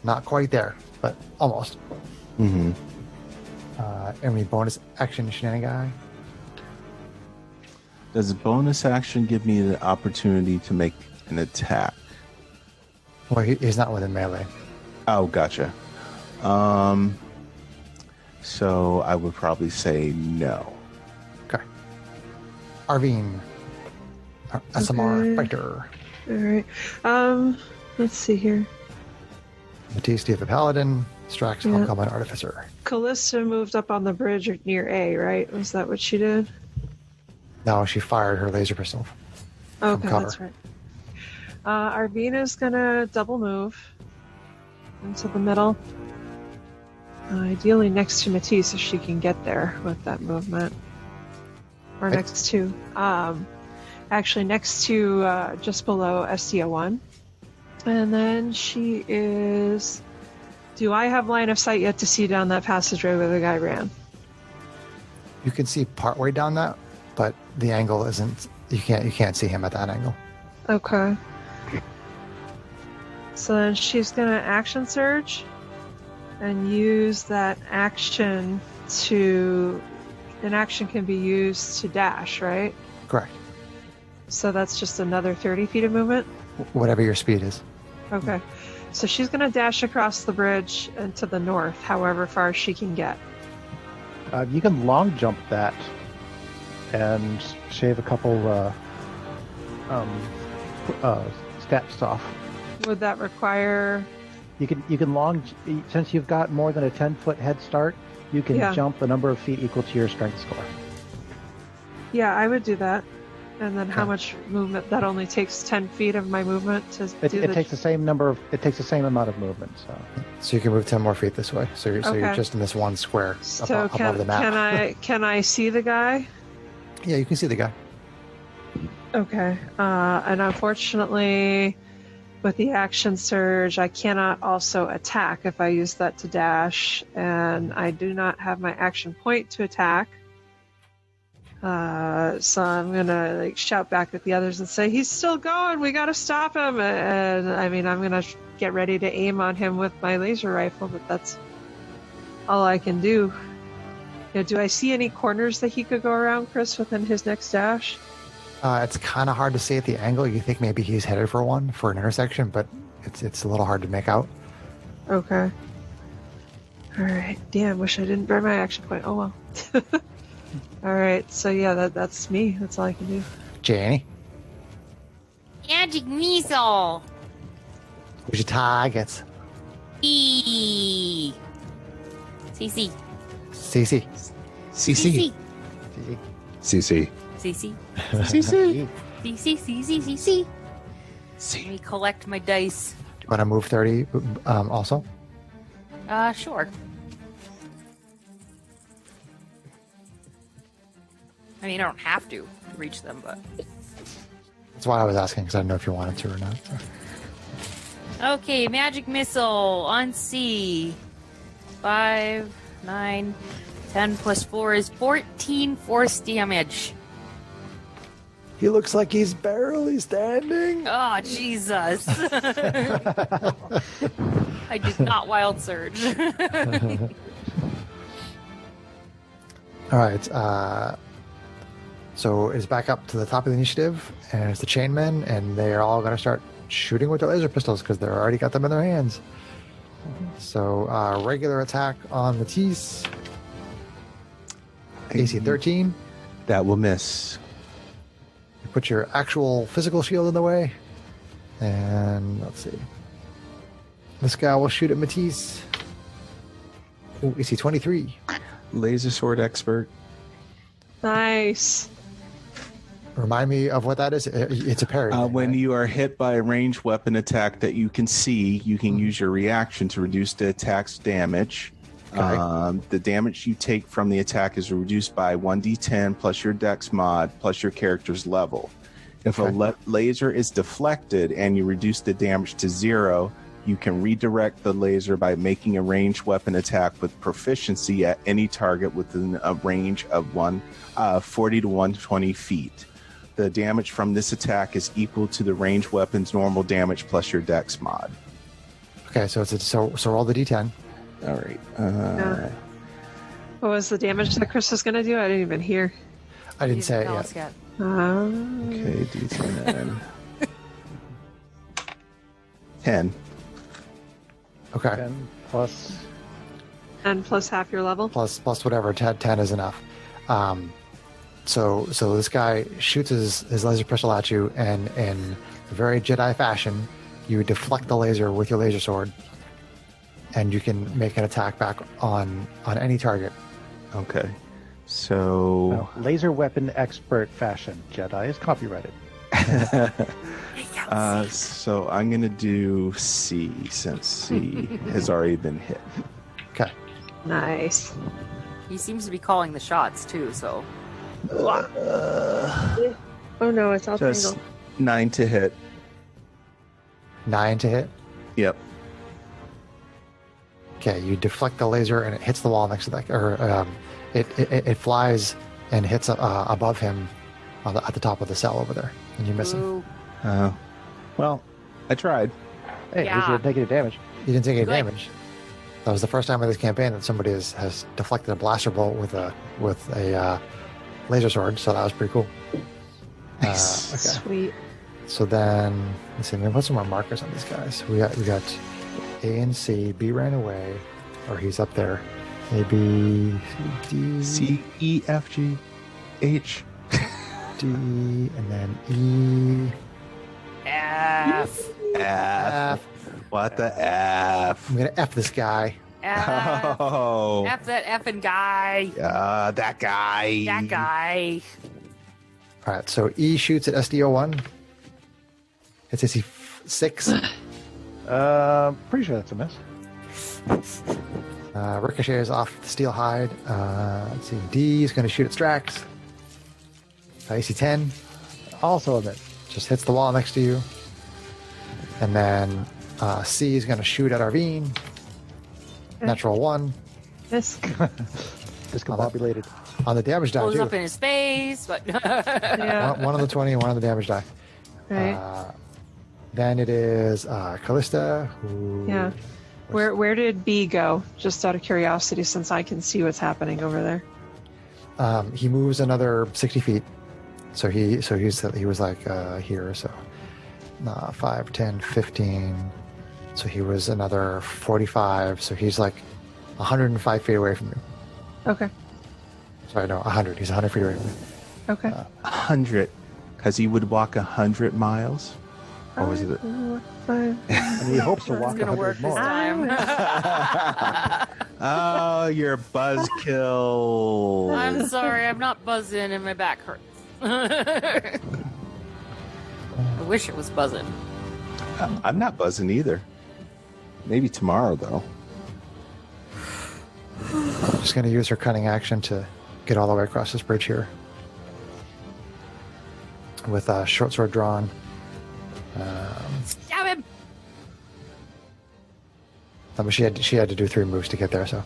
Not quite there, but almost. Mm-hmm. Any bonus action shenanigan? Does a bonus action give me the opportunity to make an attack? Well, he's not within melee. Oh, gotcha. So I would probably say no. Okay. Arvine, SMR Okay. fighter. All right. Let's see here. Matisse, do you have a paladin? Strax, Yeah. Combat Artificer. Callista moved up on the bridge near A, right? Was that what she did? No, she fired her laser pistol. Okay, cover. that's right. Arvina's gonna double move into the middle. Ideally next to Matisse if she can get there with that movement. Or Right. next to, actually next to just below SDO1. And then she is, do I have line of sight yet to see down that passageway where the guy ran? You can see partway down that, but the angle isn't. You can't see him at that angle. Okay. So then she's gonna action surge and use that action to. An action can be used to dash, right? Correct. So that's just another 30 feet of movement? Whatever your speed is. Okay. So she's gonna dash across the bridge and to the north, however far she can get. You can long jump that and shave a couple steps off. Would that require. You can long, since you've got more than a 10-foot head start, you can Yeah. jump the number of feet equal to your strength score. Yeah, I would do that. And then how Okay. much movement? That only takes 10 feet of my movement to do It takes the same amount of movement. So you can move 10 more feet this way. So you're Okay. just in this one square So above the map. can I see the guy? Yeah, you can see the guy. Okay. And unfortunately, with the action surge, I cannot also attack if I use that to dash, and I do not have my action point to attack. So I'm gonna shout back at the others and say, "He's still going. We gotta stop him!" And I mean, I'm gonna get ready to aim on him with my laser rifle, but that's all I can do. Do I see any corners that he could go around, Chris, within his next dash? It's kind of hard to see at the angle. You think maybe he's headed for an intersection, but it's a little hard to make out. Okay. All right. Damn, wish I didn't burn my action point. Oh well. All right. So yeah, that's me. That's all I can do. Janie, Magic missile. who's your targets? E. CC. CC. CC. CC. CC. CC. CC. Let me collect my dice. Do you want to move 30 also? Sure. I mean, I don't have to reach them, but. That's why I was asking, because I didn't know if you wanted to or not. Okay, magic missile on C. 5, 9, 10 plus 4 is 14 force damage. He looks like he's barely standing. Oh, Jesus. I did not wild surge. All right. So it's back up to the top of the initiative, and it's the chainmen, and they are all going to start shooting with their laser pistols because they've already got them in their hands. So regular attack on Matisse. AC 13. That will miss. You put your actual physical shield in the way. And let's see. This guy will shoot at Matisse. Ooh, AC 23. Laser sword expert. Nice. Remind me of what that is. It's a parry. thing, When right? you are hit by a ranged weapon attack that you can see, you can use your reaction to reduce the attack's damage. Okay. The damage you take from the attack is reduced by 1d10 plus your dex mod plus your character's level. If Okay. a laser is deflected and you reduce the damage to 0, you can redirect the laser by making a ranged weapon attack with proficiency at any target within a range of 40 to 120 feet. The damage from this attack is equal to the ranged weapon's normal damage plus your dex mod. Okay, so so roll the d10. All right. What was the damage that Chris was gonna do? I didn't even hear. I didn't say it tell yet. us yet. Okay, d10. 10. Okay. 10 plus. And plus half your level. Plus whatever. 10 is enough. So this guy shoots his laser pistol at you, and in a very Jedi fashion, you deflect the laser with your laser sword, and you can make an attack back on any target. Okay. So Well, laser weapon expert fashion. Jedi is copyrighted. so I'm gonna do C since C has already been hit. Okay. Nice. He seems to be calling the shots too, so. Oh no, it's all Just tangled. 9 to hit. 9 to hit. Yep. Okay, you deflect the laser and it hits the wall next to that, or it flies and hits above him at the top of the cell over there, and you miss him. Ooh. Well, I tried. Hey, at least Yeah. you didn't take any damage. You didn't take any Good. damage. That was the first time in this campaign that somebody has deflected a blaster bolt with a laser sword, so that was pretty cool. Nice. Okay. Sweet. So then, let's see. I'm gonna put some more markers on these guys. We got A and C. B ran away, or he's up there. A, B, D, C, E, F, G, H. D, and then E. F. F. What the F? I'm gonna F this guy. F. Oh. F that effing guy. That guy. That guy. All right. So E shoots at SDO1. It's AC 6. Pretty sure that's a miss. Ricochets off the steel hide. Let's see. D is going to shoot at Strax. AC 10. Also a miss. Just hits the wall next to you. And then C is going to shoot at Arvine. Natural 1. Miss. Discombobulated. On the damage die, Blows too. up in his face, but Yeah. One on the 20, one on the damage die. Right. Then it is Callista, who... Yeah. Where did B go? Just out of curiosity, since I can see what's happening over there. He moves another 60 feet. So he was like here, so 5, 10, 15. So he was another 45. So he's like 105 feet away from you. Okay. Sorry, no, 100. He's 100 feet away from you. Okay. 100. Because he would walk 100 miles. Or was it? Fine. And he hopes to it's walk gonna 100 work this more. time. Oh, you're buzzkill. I'm sorry, I'm not buzzing and my back hurts. I wish it was buzzing. I'm not buzzing either. Maybe tomorrow, though. Just going to use her cunning action to get all the way across this bridge here. With a short sword drawn. Stab him! But she had to do 3 moves to get there, so.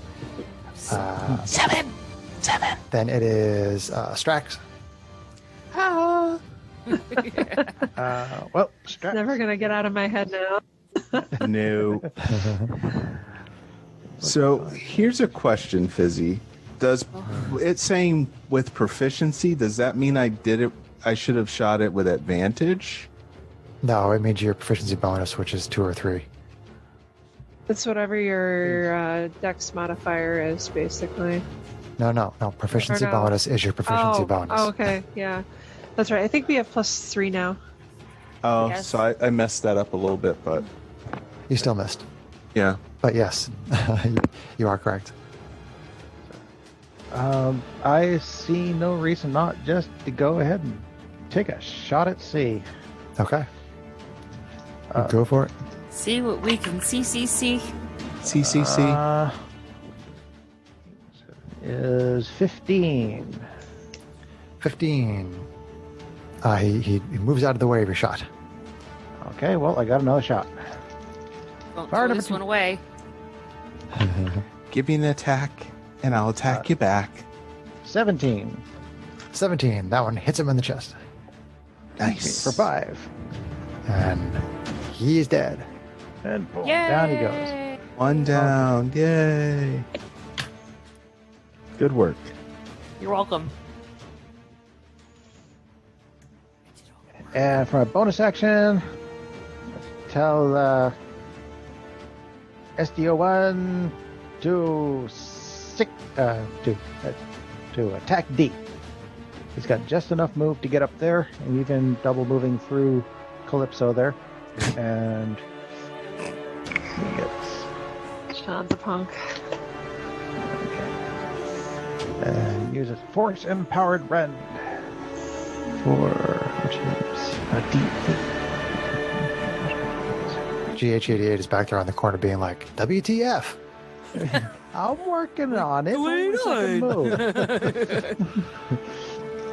Stab him! Then it is Strax. Well, strap. Never gonna get out of my head now. No. So here's a question, Fizzy. Does it saying with proficiency? Does that mean I should have shot it with advantage? No, it means your proficiency bonus, which is 2 or 3. It's whatever your dex modifier is, basically. No. Proficiency Or no. bonus is your proficiency bonus. Oh, okay. Yeah. That's right. I think we have +3 now. Oh, Yes. so I messed that up a little bit, but You still missed. yeah. But yes, you are correct. I see no reason not just to go ahead and take a shot at C. Okay. Go for it. See what we can see. CCC. Is 15. 15. He moves out of the way of your shot. Okay, well, I got another shot. Don't Fire throw number this 2. one away. Give me an attack, and I'll attack you back. 17 17. That one hits him in the chest. Nice. for 5. And he is dead. And boom, Yay! down he goes. One down. Yay. Good work. You're welcome. And for a bonus action, tell SDO1 to attack D. He's got just enough move to get up there, and even double moving through Calypso there. And he gets Sean the punk. and uses Force Empowered Rend for which is a D8. GH88 is back there on the corner being like, WTF? I'm working on it. Only second move.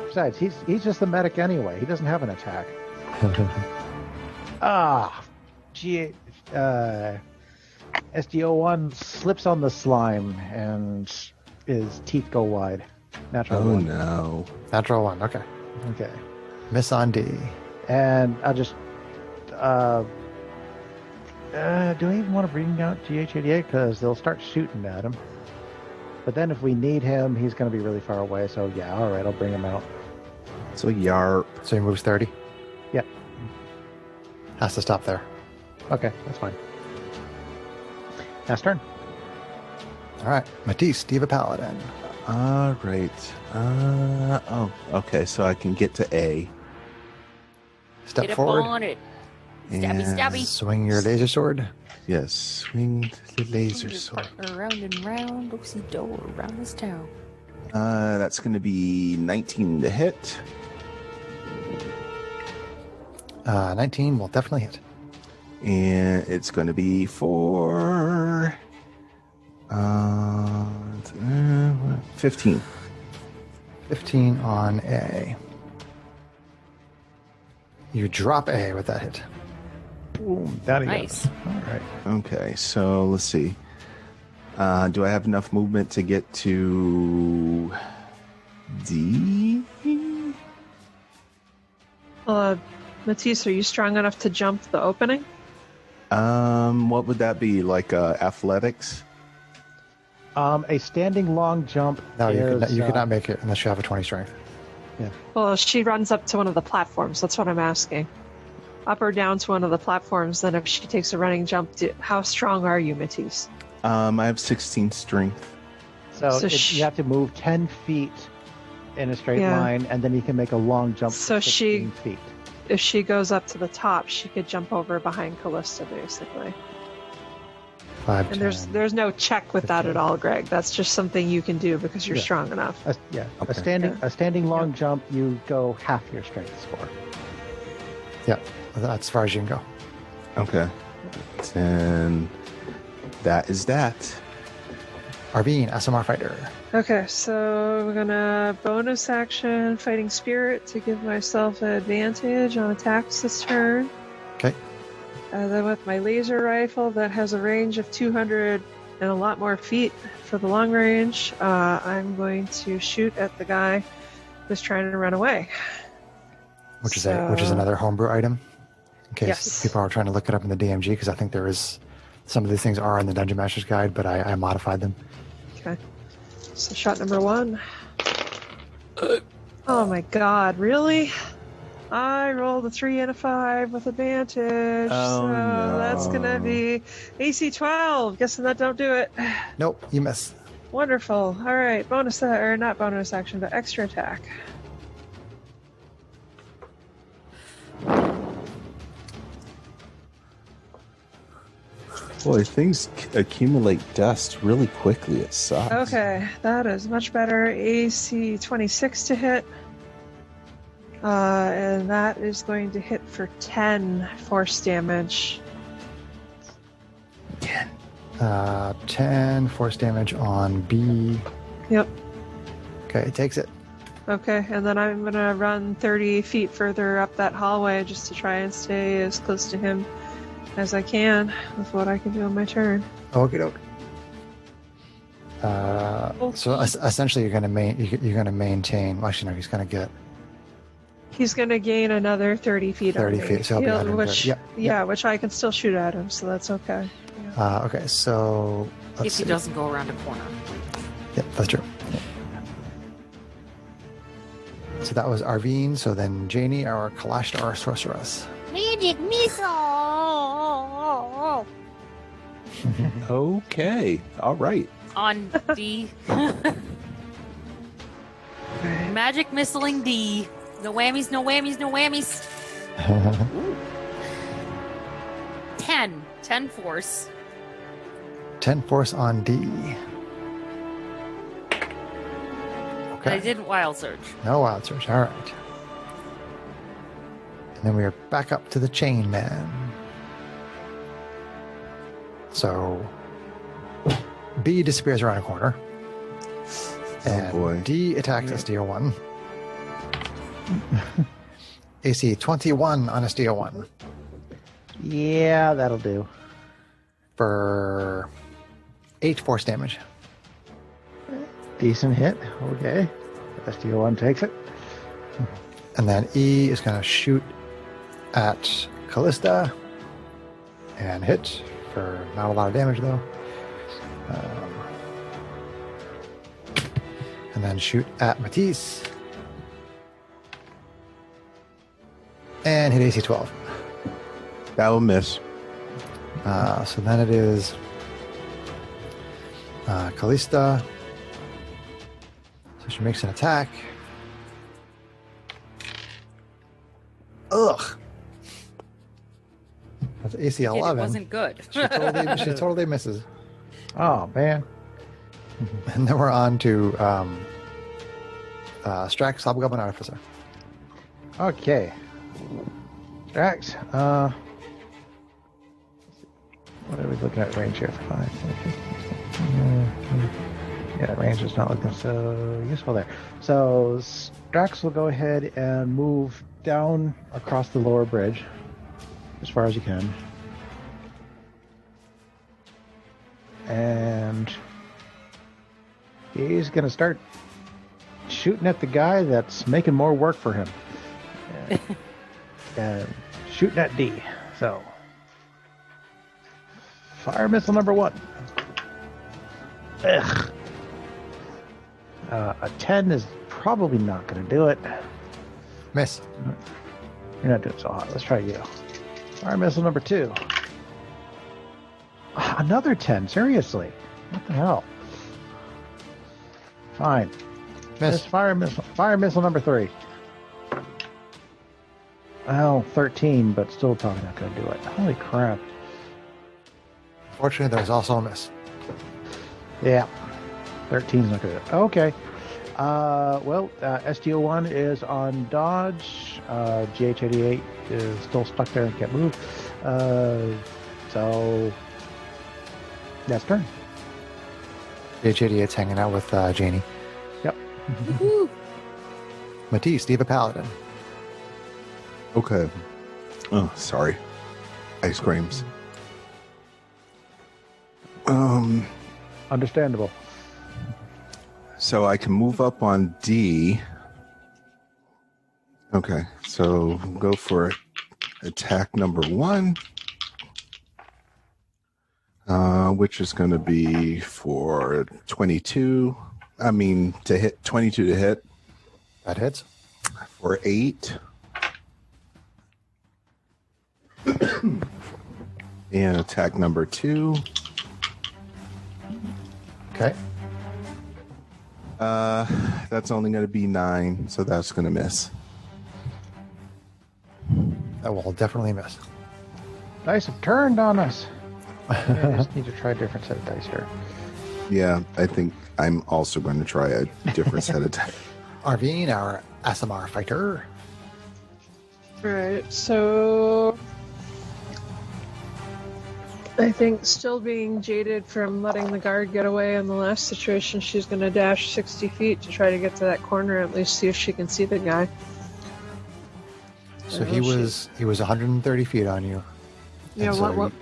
Besides, he's just the medic anyway. He doesn't have an attack. SDO1 slips on the slime and his teeth go wide. Natural Oh one. no. Natural 1, okay. Okay. Miss on D. And I'll just do I even want to bring out GH88 because they'll start shooting at him. But then if we need him, he's going to be really far away. So yeah, all right, I'll bring him out. So yarp. So he moves 30. Yep. Has to stop there. Okay, that's fine. Last turn. All right. Matisse, Diva Paladin. All right. Oh, okay. So I can get to A. Step Get up forward. on it. Stabby, And- stabby. Swing your laser sword. Yes. Swing the laser Your sword. partner round and round, oopsie door around this town. That's going to be 19 to hit. 19 will definitely hit. And it's going to be for 15. 15 on A. You drop A with that hit. Boom, down he Nice. goes. All right. Okay, so let's see. Do I have enough movement to get to D? Matisse, are you strong enough to jump the opening? What would that be? Like athletics? A standing long jump. No, you could is, not make it unless you have a 20 strength. Well, she runs up to one of the platforms. That's what I'm asking. Up or down to one of the platforms. Then if she takes a running jump, how strong are you, Matisse? I have 16 strength. So, So you have to move 10 feet in a straight Yeah. line, and then you can make a long jump So to 16 feet. If she goes up to the top, she could jump over behind Callista, basically. 5, And 10. there's no check with that 15. at all, Greg. That's just something you can do because you're Yeah. strong enough. A Okay. standing long jump, you go half your strength score. Yeah, that's as far as you can go. Okay. And that is that. Arvine, SMR fighter. Okay, so we're gonna bonus action Fighting Spirit to give myself an advantage on attacks this turn. Okay. Then with my laser rifle that has a range of 200 and a lot more feet for the long range, I'm going to shoot at the guy who's trying to run away. Which is So- another homebrew item. In case Yes. people are trying to look it up in the DMG, because I think there is some of these things are in the Dungeon Master's Guide, but I modified them. Okay. So shot number 1. Oh my god, really? I rolled a 3 and a 5 with advantage. Oh, so no. that's gonna be AC 12. Guessing that don't do it. Nope, you miss. Wonderful. All right, bonus or not bonus action, but extra attack. Boy, things accumulate dust really quickly. It sucks. Okay, that is much better. AC 26 to hit. And that is going to hit for 10 force damage. 10 force damage on B. Yep. Okay, it takes it. Okay, and then I'm gonna run 30 feet further up that hallway just to try and stay as close to him as I can with what I can do on my turn. Okie doke. So essentially, you're gonna maintain. Well, actually, no, he's gonna get He's gonna gain another 30 feet. 30 on me. feet, so he'll be 130. which, Yep, yeah, which I can still shoot at him, so that's okay. Yeah. Okay, so let's If he see. doesn't go around a corner. Yep, that's true. So that was Arvine. So then Janie, our Kalashtar sorceress. Magic missile! Okay. All right. On D. Alright. Magic missiling D. No whammies, no whammies, no whammies. 10. 10 force. 10 force on D. I Okay. didn't wild surge. No wild surge. All right. And then we are back up to the chain man. So B disappears around a corner. And boy. D attacks SDO1. AC 21 on SDO1 Yeah, that'll do. for 8 force damage. Decent hit. Okay. SDO1 takes it. And then E is going to shoot at Callista and hit for not a lot of damage though. And then shoot at Matisse and hit AC 12. That will miss. So then it is Callista. So she makes an attack. Ugh. That's AC It 11. wasn't good. She totally misses. Oh, man. And then we're on to Strax, Hobgoblin Artificer. Okay. Drax. What are we looking at range here? 5, 10, yeah, range is not looking so useful there. So Strax will go ahead and move down across the lower bridge as far as you can. And he's going to start shooting at the guy that's making more work for him. And shooting at D. So, fire missile number 1. Ugh. A 10 is probably not going to do it. Miss. You're not doing so hot. Let's try you. Fire missile number 2. Another 10. Seriously. What the hell? Fine. Miss. Fire missile number 3. Well, 13, but still probably not going to do it. Holy crap. Fortunately, there's also a miss. Yeah. 13's not going to do it. Okay. STO1 is on dodge. GH88 is still stuck there and can't move. So that's turn. H88's hanging out with Janie. Yep. Matisse, Diva Paladin. Okay. Oh, sorry. Ice creams. Understandable. So I can move up on D. Okay, so go for attack number 1, which is going to be for 22. I mean, to hit 22 to hit That hits. for 8. And attack number 2. Okay. That's only going to be 9, so that's going to miss. That will definitely miss. Dice have turned on us. I just need to try a different set of dice here. Yeah, I think I'm also going to try a different set of dice. Arvine, our ASMR fighter. Right, so I think still being jaded from letting the guard get away in the last situation, she's going to dash 60 feet to try to get to that corner, at least see if she can see the guy. So he was 130 feet on you. Yeah, And so what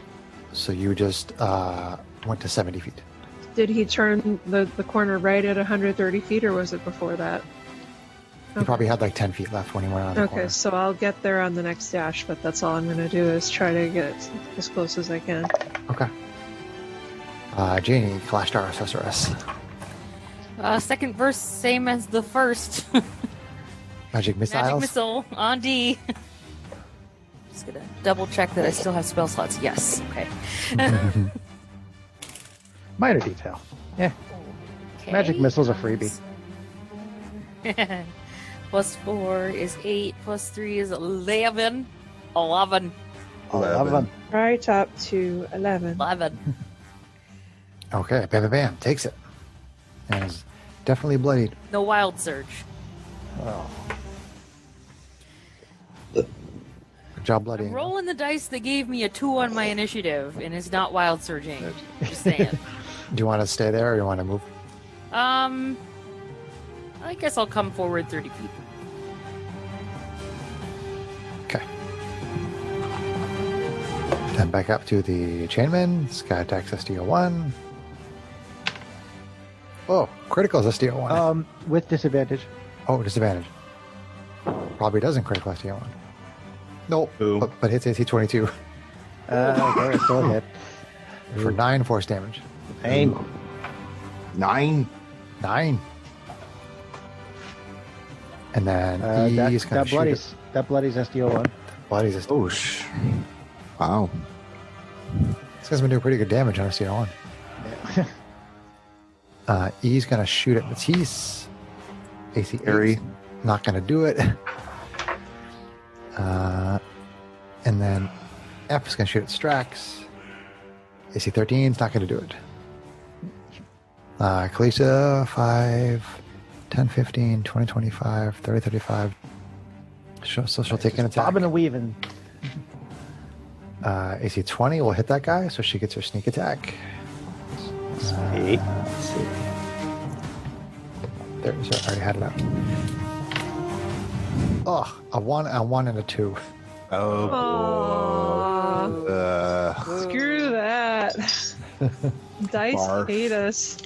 So you just went to 70 feet. did he turn the corner right at 130 feet, or was it before that? He probably had like 10 feet left when he went on the Okay, corner. so I'll get there on the next dash, but that's all I'm going to do is try to get as close as I can. Okay. Janie, Clash Star Sorceress. Second verse, same as the first. Magic missiles. Magic missile on D. Just gonna double check that I still have spell slots. Yes. Okay. Minor detail. Yeah. Okay. Magic missile's a freebie. plus 4 is 8, plus 3 is 11. 11. 11. Right up to 11. 11. Okay, bam, bam, bam. Takes it. And is definitely bloodied. No wild surge. Oh. Good job, bloody. I'm rolling the dice that gave me a 2 on my initiative, and it's not wild surging. Just saying. Do you want to stay there or do you want to move? I guess I'll come forward 30 feet. Okay. Then back up to the chainman. Sky attacks SDO1. Oh, critical is SDO1. With disadvantage. Oh, disadvantage. Probably doesn't critical SDO1. Nope, Ooh. but hits AC 22 Okay, still a hit. for 9 force damage. Pain. 9. 9. And then he's going that to shoot bloodies. That bloodies SDO1. Bloodies is. Oh, wow. This guy's been doing pretty good damage on SDO1. E's going to shoot at Matisse. AC 8. Not going to do it. And then F is going to shoot at Strax. AC 13 is not going to do it. Kalisa, 5, 10, 15, 20, 25, 30, 35. So she'll take an attack. Bobbing and weaving. AC 20 will hit that guy, so she gets her sneak attack. Sweet. Let's see. There's I already had it up. Oh, a 1 and a 2. Oh, Aww. boy. Screw that. Dice Barf. hate us.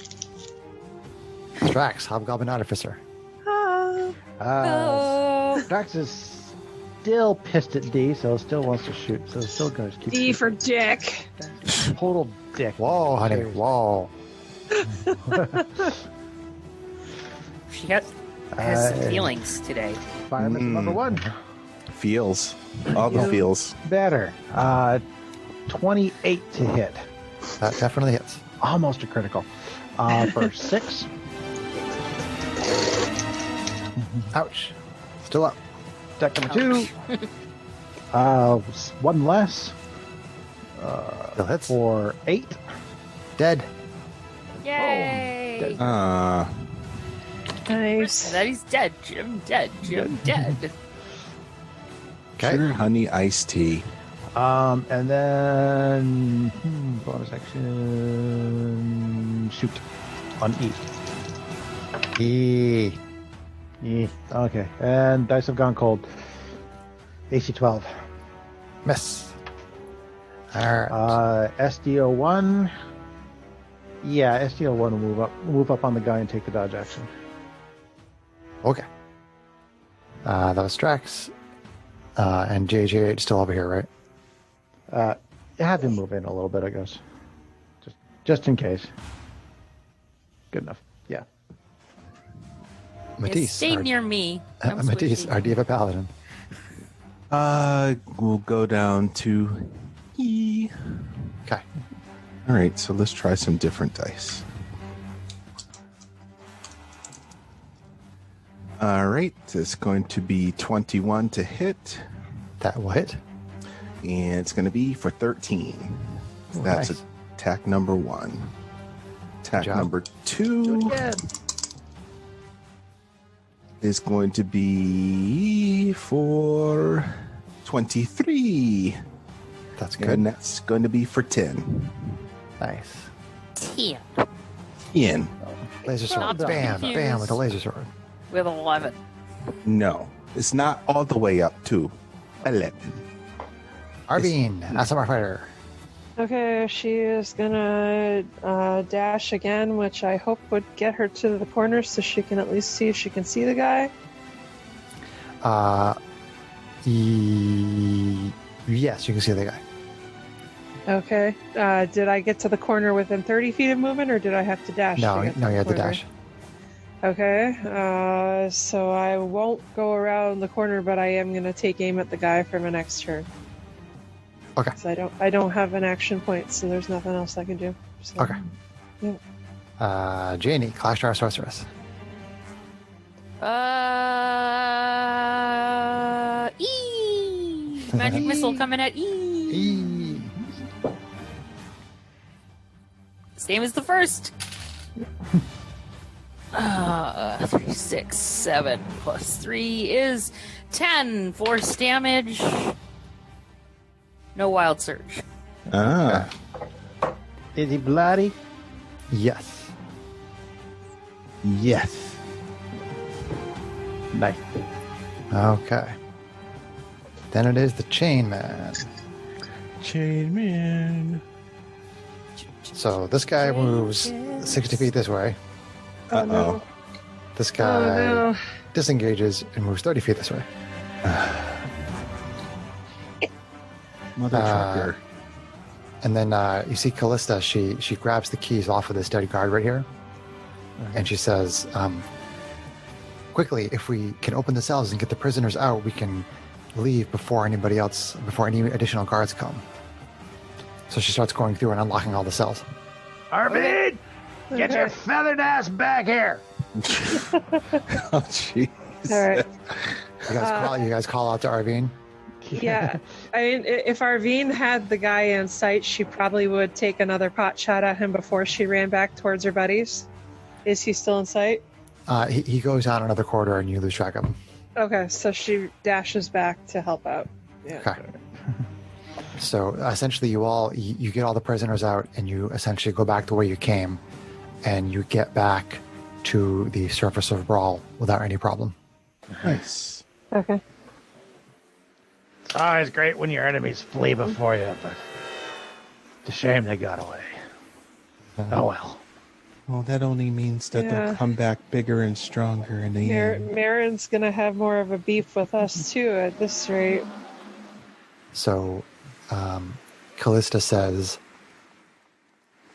Strax, Hobgoblin Artificer. Ah. Drax is still pissed at D, so still wants to shoot. So still going to keep D for dick. total dick. Whoa, honey, whoa. She has some feelings today. Fireman's number 1. Feels. All the feels. Better. 28 to hit. That definitely hits. Almost a critical. For 6. Ouch. Still up. Deck number 2. 1 less. Still hits. For 8. Dead. Yay! Nice. That he's dead. Jim dead. Jim dead. Okay. Sugar honey iced tea. And then bonus action. Shoot. On E. E. E. Okay. And dice have gone cold. AC 12. Miss. Alright. SDO1. Yeah, SDO1 will move up on the guy and take the dodge action. Okay. That was Strax. And JJ still over here, right? Have him move in a little bit, I guess. Just in case. Good enough. Yeah. Matisse. Stay near me. I'm Matisse, squishy. our Diva Paladin. We'll go down to E. Okay. All right, so let's try some different dice. All right, it's going to be 21 to hit, That will hit. and it's going to be for 13. So that's Nice. attack number 1. Attack job. number 2 is going to be for 23. That's good. And that's going to be for 10. Nice. 10 Ian. Laser sword. Not Bam, confused. bam with a laser sword. with 11. No, it's not all the way up to 11. Arvine, SMR fighter. Okay, she is gonna dash again, which I hope would get her to the corner so she can at least see if she can see the guy. Yes, you can see the guy. Okay. Did I get to the corner within 30 feet of movement, or did I have to dash? No, to get to no, the you had to corner? dash. Okay. So I won't go around the corner, but I am gonna take aim at the guy for my next turn. Okay. 'Cause I don't have an action point, so there's nothing else I can do. So, Okay. yeah. Janie, Clash Star Sorceress. Magic missile coming at E. Eee. Same as the first. 3, 6, 7 plus 3 is 10 force damage. No wild surge. Ah. Is he bloody? Yes. Yes. Nice. Okay. Then it is the Chain Man. Chain Man. So this guy moves 60 feet this way. Uh-oh. This guy Oh, no. disengages and moves 30 feet this way. Mother trucker. And then you see Callista, she grabs the keys off of this dead guard right here. And she says, quickly, if we can open the cells and get the prisoners out, we can leave before any additional guards come. So she starts going through and unlocking all the cells. Arvid, get your feathered ass back here. Oh, jeez. All right. You guys call out to Arvine. Yeah. I mean, if Arvine had the guy in sight, she probably would take another pot shot at him before she ran back towards her buddies. Is he still in sight? He goes down another corridor and you lose track of him. Okay, so she dashes back to help out. Okay. So essentially you get all the prisoners out and you essentially go back the way you came and you get back to the surface of Brawl without any problem. Nice. Okay. It's always great when your enemies flee before you, but it's a shame they got away. Oh well. Well, that only means that Yeah. they'll come back bigger and stronger in the end. Marin's gonna have more of a beef with us too at this rate. So Callista says,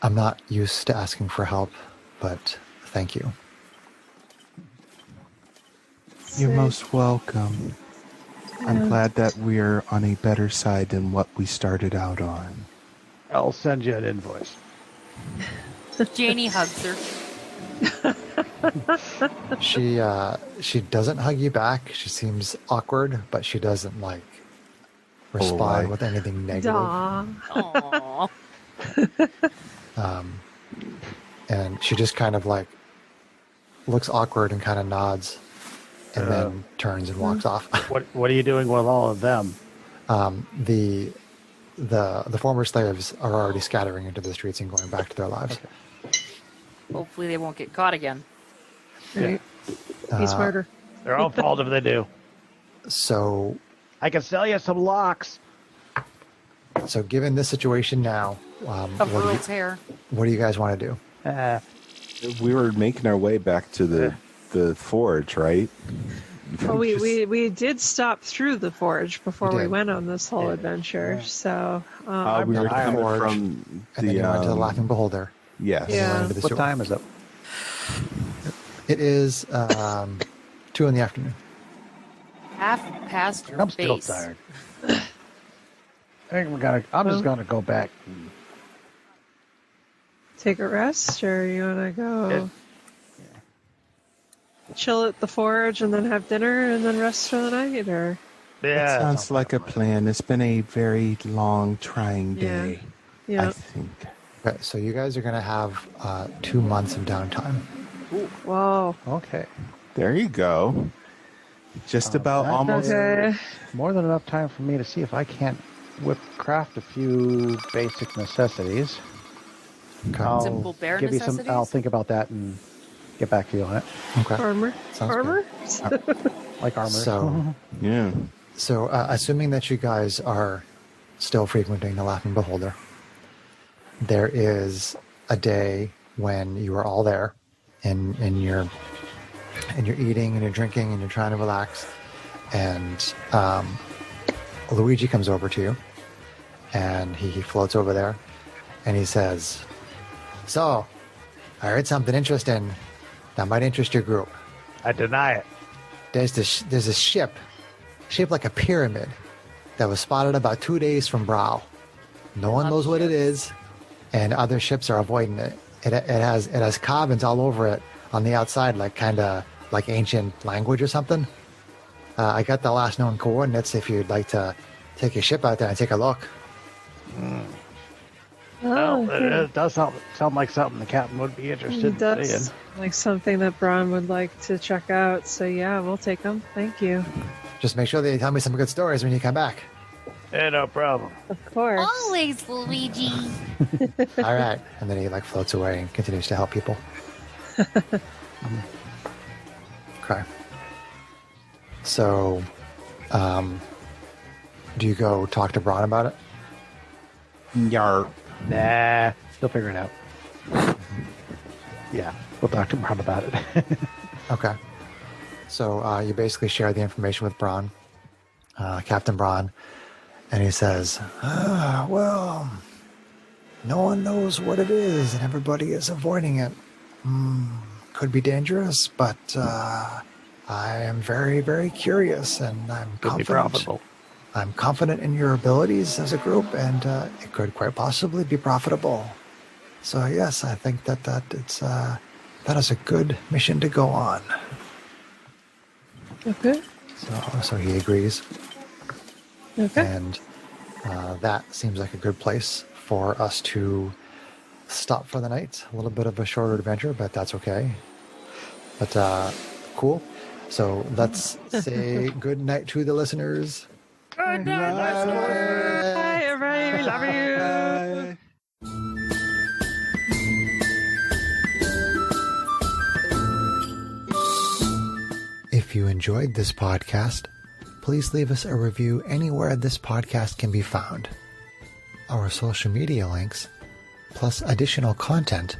I'm not used to asking for help, but thank you. You're most welcome. I'm glad that we're on a better side than what we started out on. I'll send you an invoice. Janie hugs her. She doesn't hug you back. She seems awkward, but she doesn't respond why? with anything negative. Aw. Aww. And she just kind of looks awkward and kind of nods and then turns and walks off. What are you doing with all of them? The former slaves are already scattering into the streets and going back to their lives. Hopefully they won't get caught again. Right. He's murder. Their own fault if they do. So I can sell you some locks. given this situation now, Of Earl's hair. what do you guys want to do? We were making our way back to the forge, right? Well, we did stop through the forge before We we did. went on this whole adventure. So We were coming Forge, from And then you went to the Laughing Beholder. Yes. And you went into the What sewer. time is it? It is 2 in the afternoon. Half past your I'm still face. tired. I think I'm just gonna go back. take a rest, or you want to go Yeah. chill at the forge and then have dinner and then rest for the night, or Yeah. That sounds like a plan. It's been a very long, trying day, I yeah. think. Okay, so you guys are going to have 2 months of downtime. Whoa. Okay. There you go. Just about that almost. Okay. More than enough time for me to see if I can't craft a few basic necessities. Okay. I'll Simple bare give you necessities? I'll think about that and get back to you on it. Okay. Armor. Sounds Armor. Like armor. So, Yeah. so assuming that you guys are still frequenting the Laughing Beholder, there is a day when you are all there and you're eating and you're drinking and you're trying to relax, and Luigi comes over to you and he floats over there and he says, "So, I heard something interesting that might interest your group. I deny it. There's a ship shaped like a pyramid that was spotted about 2 days from Brow. No one knows what it is, and other ships are avoiding it. It has carbons all over it on the outside, like kind of like ancient language or something. I got the last known coordinates if you'd like to take your ship out there and take a look. Well, it does sound like something the captain would be interested It does, in seeing. like something that Braun would like to check out. So yeah, we'll take them. Thank you. Just make sure that you tell me some good stories when you come back. Yeah, no problem. Of course. Always, Luigi. All right. And then he like floats away and continues to help people. Okay. So, do you go talk to Braun about it? Yar. Nah, he'll figure it out. Yeah, we'll talk to Braun about it. Okay. So you basically share the information with Braun, Captain Braun, and he says, well, no one knows what it is and everybody is avoiding it. Could be dangerous, but I am very, very curious and I'm Could be confident. profitable. I'm confident in your abilities as a group and it could quite possibly be profitable. So yes, I think that that is a good mission to go on. Okay. So he agrees. Okay. And that seems like a good place for us to stop for the night. A little bit of a shorter adventure, but that's okay. But cool. So let's say good night to the listeners. Good night. Bye, everybody. We love you. If you enjoyed this podcast, please leave us a review anywhere this podcast can be found. Our social media links, plus additional content,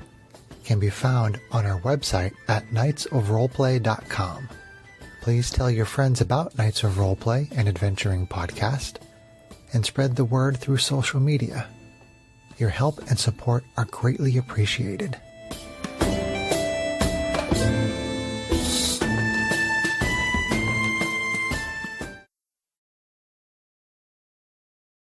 can be found on our website at knightsofroleplay.com. Please tell your friends about Knights of Roleplay and Adventuring Podcast, and spread the word through social media. Your help and support are greatly appreciated.